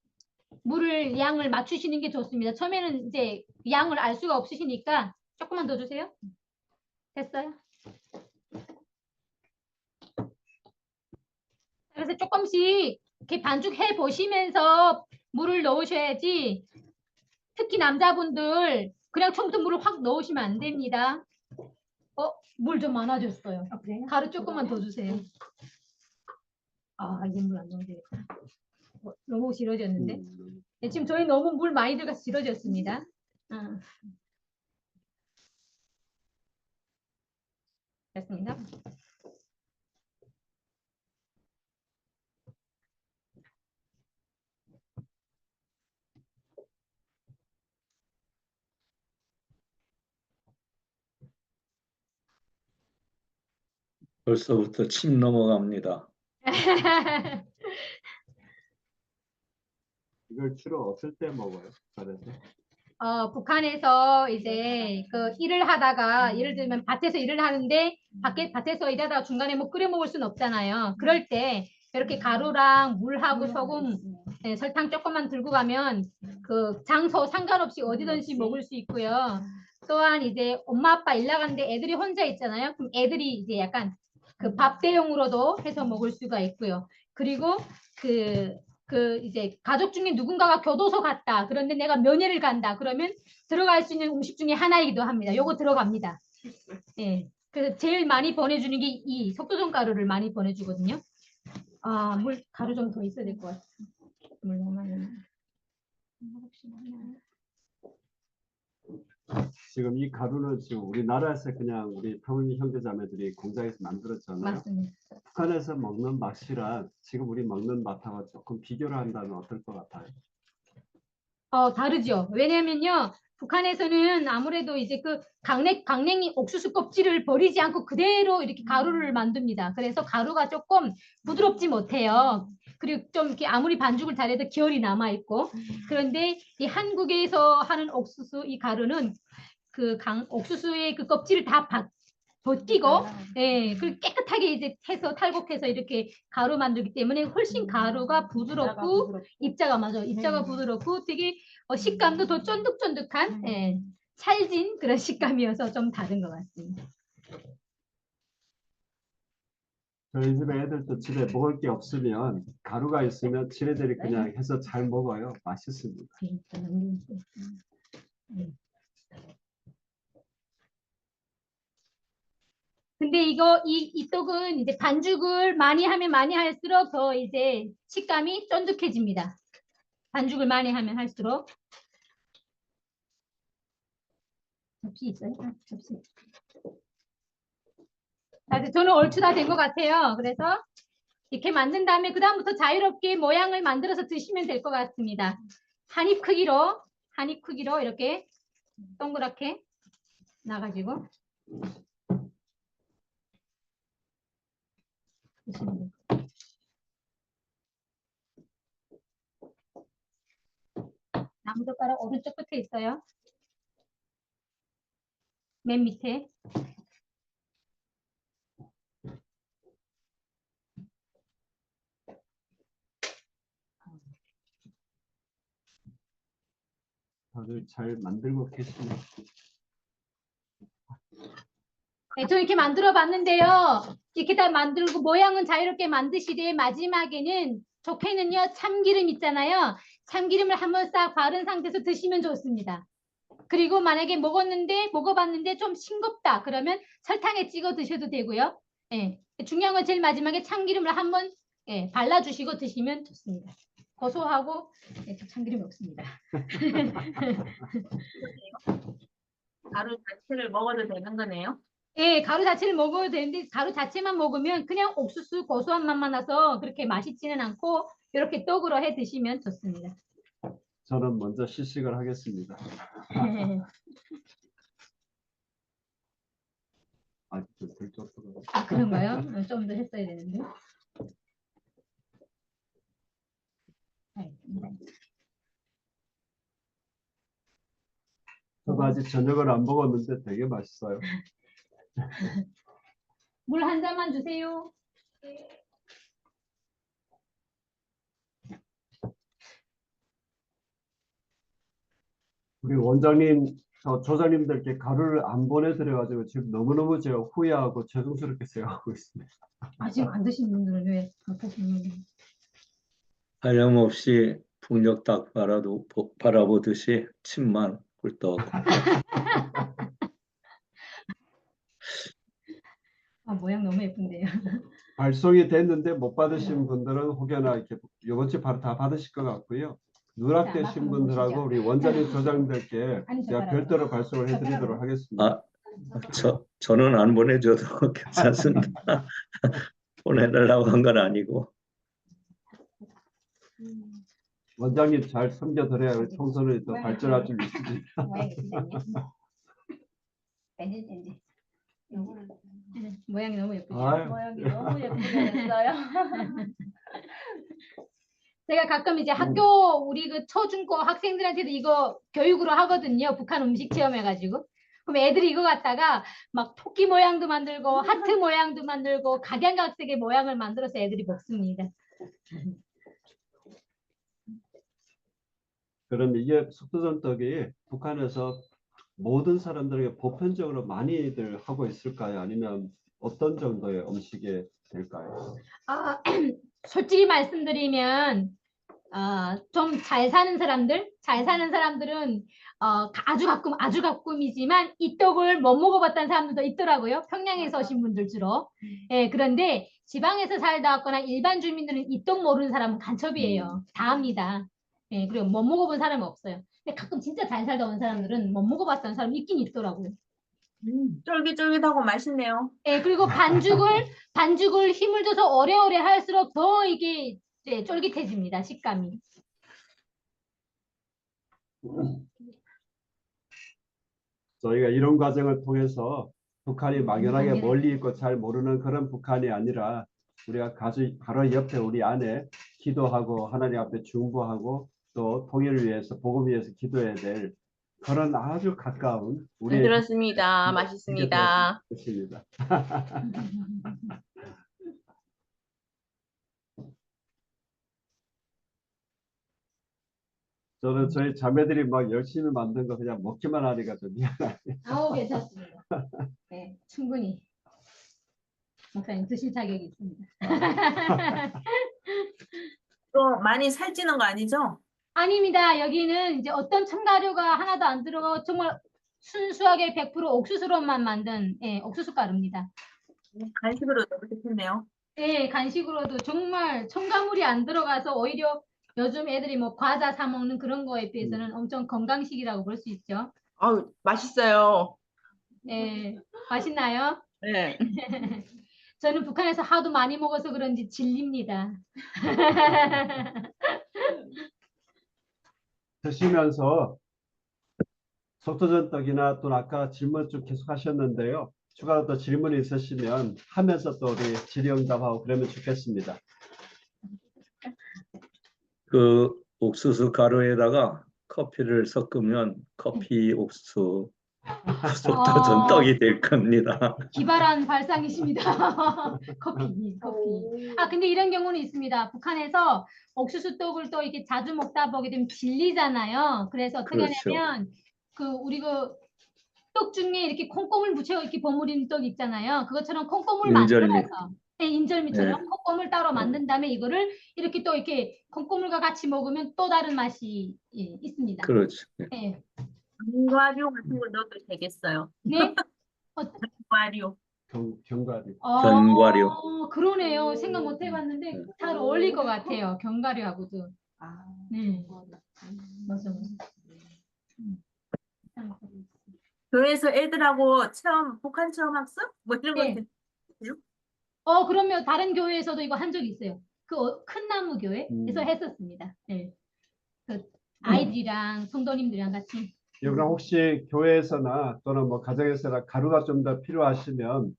물을 양을 맞추시는 게 좋습니다. 처음에는 이제 양을 알 수가 없으시니까 조금만 더 주세요. 됐어요? 그래서 조금씩 이렇게 반죽해 보시면서 물을 넣으셔야지. 특히 남자분들 그냥 처음부터 물을 확 넣으시면 안 됩니다. 물 좀 많아졌어요. 가루 조금만 더 주세요. 이제 물 안 넣으면 되겠다. 너무 질어졌는데. 네, 지금 저희 너무 물 많이 들어가서 질어졌습니다. 됐습니다. 벌써부터 침 넘어갑니다. 이걸 주로 어떨 때 먹어요? 그래서 북한에서 이제 그 일을 하다가 예를 들면 밭에서 일을 하는데 밭에서 일하다가 중간에 뭐 끓여 먹을 수는 없잖아요. 그럴 때 이렇게 가루랑 물하고 소금, 설탕 조금만 들고 가면 그 장소 상관없이 어디든지 먹을 수 있고요. 또한 이제 엄마 아빠 일 나가는데 애들이 혼자 있잖아요. 그럼 애들이 이제 약간 그 밥 대용으로도 해서 먹을 수가 있고요. 그리고 그 그 이제 가족 중에 누군가가 교도소 갔다. 그런데 내가 면회를 간다. 그러면 들어갈 수 있는 음식 중에 하나이기도 합니다. 요거 들어갑니다. 예. 그래서 제일 많이 보내주는 게 이 속도전 가루를 많이 보내주거든요. 아, 물 가루 좀 더 있어야 될 것 같아요. 물 너무 많이. 지금 이 가루는 지금 우리나라에서 그냥 우리 터미 형제자매들이 공장에서 만들었잖아요. 맞습니다. 북한에서 먹는 맛이랑 지금 우리 먹는 맛하고 조금 비교를 한다면 어떨 것 같아요? 다르죠. 왜냐면요. 북한에서는 아무래도 이제 그 강냉이 옥수수 껍질을 버리지 않고 그대로 이렇게 가루를 만듭니다. 그래서 가루가 조금 부드럽지 못해요. 그리고 좀 이렇게 아무리 반죽을 잘해도 결이 남아 있고. 그런데 이 한국에서 하는 옥수수 이 가루는 그 옥수수의 그 껍질을 다 벗기고, 예, 그리고 깨끗하게 이제 해서 탈곡해서 이렇게 가루 만들기 때문에 훨씬 가루가 부드럽고 입자가 부드럽고 되게 식감도 더 쫀득쫀득한, 예, 찰진 그런 식감이어서 좀 다른 것 같습니다. 저희 집에 애들도 집에 먹을 게 없으면 가루가 있으면 지네들이 그냥 해서 잘 먹어요. 맛있습니다. 근데 이 떡은 이제 반죽을 많이 하면 많이 할수록 더 이제 식감이 쫀득해집니다. 반죽을 많이 하면 할수록. 접시 있어요? 접시. 저는 얼추 다 된 것 같아요. 그래서 이렇게 만든 다음에 그 다음부터 자유롭게 모양을 만들어서 드시면 될 것 같습니다. 한 입 크기로 이렇게 동그랗게 나가지고 드시면 돼요. 나무젓가락 오른쪽 끝에 있어요. 맨 밑에. 다들 잘 만들고 계시네요. 네, 저 이렇게 만들어 봤는데요. 이렇게 다 만들고 모양은 자유롭게 만드시되 마지막에는 좋게는요. 참기름 있잖아요. 참기름을 한번 싹 바른 상태에서 드시면 좋습니다. 그리고 만약에 먹어봤는데 좀 싱겁다. 그러면 설탕에 찍어 드셔도 되고요. 예, 중요한 건 제일 마지막에 참기름을 한번 발라주시고 드시면 좋습니다. 고소하고 참기름이 없습니다. 가루 자체를 먹어도 되는 거네요. 예, 가루 자체를 먹어도 되는데 가루 자체만 먹으면 그냥 옥수수 고소한 맛만 나서 그렇게 맛있지는 않고 이렇게 떡으로 해 드시면 좋습니다. 저는 먼저 시식을 하겠습니다. 덜 쪘더라고요. 그런가요? 좀 더 했어야 되는데. 저도 아직 저녁을 안 먹었는데 되게 맛있어요. 물 한 잔만 주세요. 우리 원장님, 조장님들께 가루를 안 보내드려가지고 지금 너무너무 제가 후회하고 죄송스럽게 생각하고 있습니다. 아직 안 드신 분들은 왜 못하시는 분들? 하염없이 풍력닭 바라보듯이 침만 꿀떡. 모양 너무 예쁜데요. 발송이 됐는데 못 받으신 분들은 혹여나 이렇게 이번 주 바로 다 받으실 것 같고요. 누락되신 분들하고 우리 원장님, 조장님들께 제가 별도로 발송을 해드리도록 하겠습니다. 저는 안 보내줘도 괜찮습니다. 보내달라고 한 건 아니고. 원장님 잘 섬겨드려야 우리 총선을 더 발전할 수 있습니다. 모양이 너무 예쁘죠? 모양이 너무 예쁘게 됐어요. 제가 가끔 이제 학교 우리 그 초중고 학생들한테도 이거 교육으로 하거든요. 북한 음식 체험해가지고. 그럼 애들이 이거 갖다가 막 토끼 모양도 만들고 하트 모양도 만들고 각양각색의 모양을 만들어서 애들이 먹습니다. 그럼 이게 속도전떡이 북한에서 모든 사람들에게 보편적으로 많이들 하고 있을까요? 아니면 어떤 정도의 음식이 될까요? 솔직히 말씀드리면 좀 잘 사는 사람들은 아주 가끔이지만 이 떡을 못 먹어봤다는 사람들도 있더라고요. 평양에서 오신 분들 주로. 예, 그런데 지방에서 살다 왔거나 일반 주민들은 이 떡 모르는 사람은 간첩이에요. 다 합니다. 예, 그리고 못 먹어본 사람은 없어요. 근데 가끔 진짜 잘 살다 온 사람들은 못 먹어봤다는 사람이 있긴 있더라고요. 쫄깃쫄깃하고 맛있네요. 예, 그리고 반죽을 힘을 줘서 오래오래 할수록 더 이게 쫄깃해집니다. 식감이. 저희가 이런 과정을 통해서 북한이 막연하게 멀리 있고 잘 모르는 그런 북한이 아니라 우리가 바로 옆에 우리 안에 기도하고 하나님 앞에 중보하고 또 통일을 위해서 복음을 위해서 기도해야 될 그런 아주 가까운 우리 들었습니다. 맛있습니다. 그렇습니다. 저는 저희 자매들이 막 열심히 만든 거 그냥 먹기만 하니까 좀 미안해요. 아우, 괜찮습니다. 네, 충분히. 목사님 드실 자격이 있습니다. 또 많이 살찌는 거 아니죠? 아닙니다. 여기는 이제 어떤 첨가류가 하나도 안 들어가고 정말 순수하게 100% 옥수수로만 만든 옥수수 가루입니다. 간식으로 너무 좋겠네요. 네, 간식으로도 정말 첨가물이 안 들어가서 오히려 요즘 애들이 뭐 과자 사 먹는 그런 거에 비해서는 엄청 건강식이라고 볼 수 있죠. 아우, 맛있어요. 네, 맛있나요? 네. 저는 북한에서 하도 많이 먹어서 그런지 질립니다. 드시면서 속도전 떡이나 또 아까 질문 좀 계속 하셨는데요. 추가로 또 질문이 있으시면 하면서 또 우리 질의응답하고 그러면 좋겠습니다. 그 옥수수 가루에다가 커피를 섞으면 커피 옥수수 속도전 떡이 될 겁니다. 기발한 발상이십니다. 커피. 근데 이런 경우는 있습니다. 북한에서 옥수수 떡을 또 이렇게 자주 먹다 보게 되면 질리잖아요. 그래서 어떻게 그렇죠. 하냐면 우리 떡 중에 이렇게 콩고물 묻혀 이렇게 버무리는 떡 있잖아요. 그것처럼 콩고물 인절미. 만들어서 인절미처럼 네. 콩고물 따로 만든 다음에 이거를 이렇게 또 이렇게 콩고물과 같이 먹으면 또 다른 맛이 있습니다. 그렇죠. 네. 견과류 같은 거 넣어도 되겠어요. 네? 견과류. 견과류. 견과류. 그러네요. 생각 못 해봤는데 잘 어울릴 것 같아요. 견과류하고도. 네. 맞아. 교회에서 애들하고 북한 체험 학습? 뭐 이런 거 네. 있어요? 그러면 다른 교회에서도 이거 한 적이 있어요. 큰 나무 교회에서 했었습니다. 네. 아이들이랑 성도님들이랑 같이. 그럼 혹시 교회에서나 또는 뭐 가정에서나 가루가 좀 더 필요하시면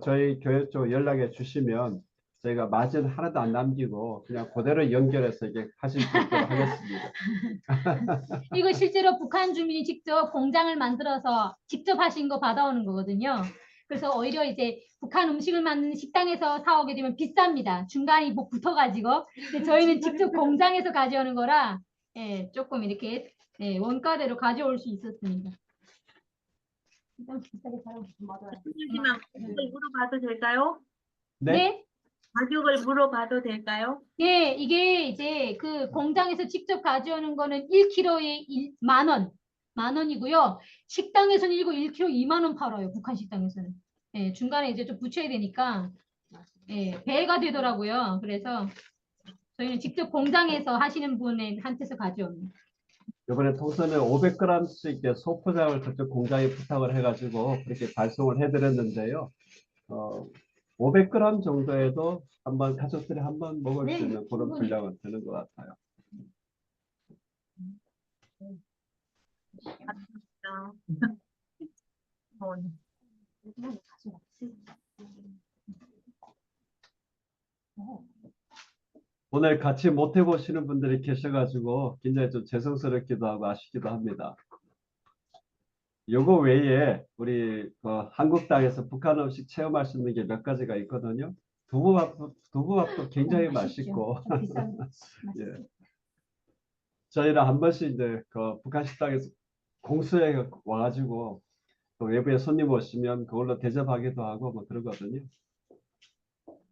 저희 교회 쪽 연락해 주시면 저희가 마진 하나도 안 남기고 그냥 그대로 연결해서 이게 하실 수 있도록 하겠습니다. 이거 실제로 북한 주민이 직접 공장을 만들어서 직접 하신 거 받아오는 거거든요. 그래서 오히려 이제 북한 음식을 만드는 식당에서 사오게 되면 비쌉니다. 중간에 뭐 붙어가지고. 근데 저희는 직접 공장에서 가져오는 거라 조금 이렇게 원가대로 가져올 수 있었습니다. 선생님만 가격을 물어봐도 될까요? 네? 가격을 물어봐도 될까요? 네, 이게 이제 그 공장에서 직접 가져오는 거는 1kg에 10,000원, 10,000원이고요. 식당에서는 이거 1kg 20,000원 팔아요. 북한 식당에서는. 중간에 이제 좀 붙여야 되니까 배가 되더라고요. 그래서 저희는 직접 공장에서 하시는 분한테서 가져옵니다. 이번에 통선에 500g씩 소포장을 그쪽 공장에 부탁을 해가지고 그렇게 발송을 해드렸는데요. 500g 정도에도 한번 가족들이 한번 먹을 수 있는 그런 분량은 되는 것 같아요. 오늘 같이 못 해보시는 분들이 계셔가지고 굉장히 좀 죄송스럽기도 하고 아쉽기도 합니다. 요거 외에 우리 한국당에서 북한 음식 체험할 수 있는 게 몇 가지가 있거든요. 두부밥도 굉장히 맛있고 예. 저희는 한 번씩 이제 북한 식당에서 공수해 와가지고 또 외부에 손님 오시면 그걸로 대접하기도 하고 뭐 그러거든요.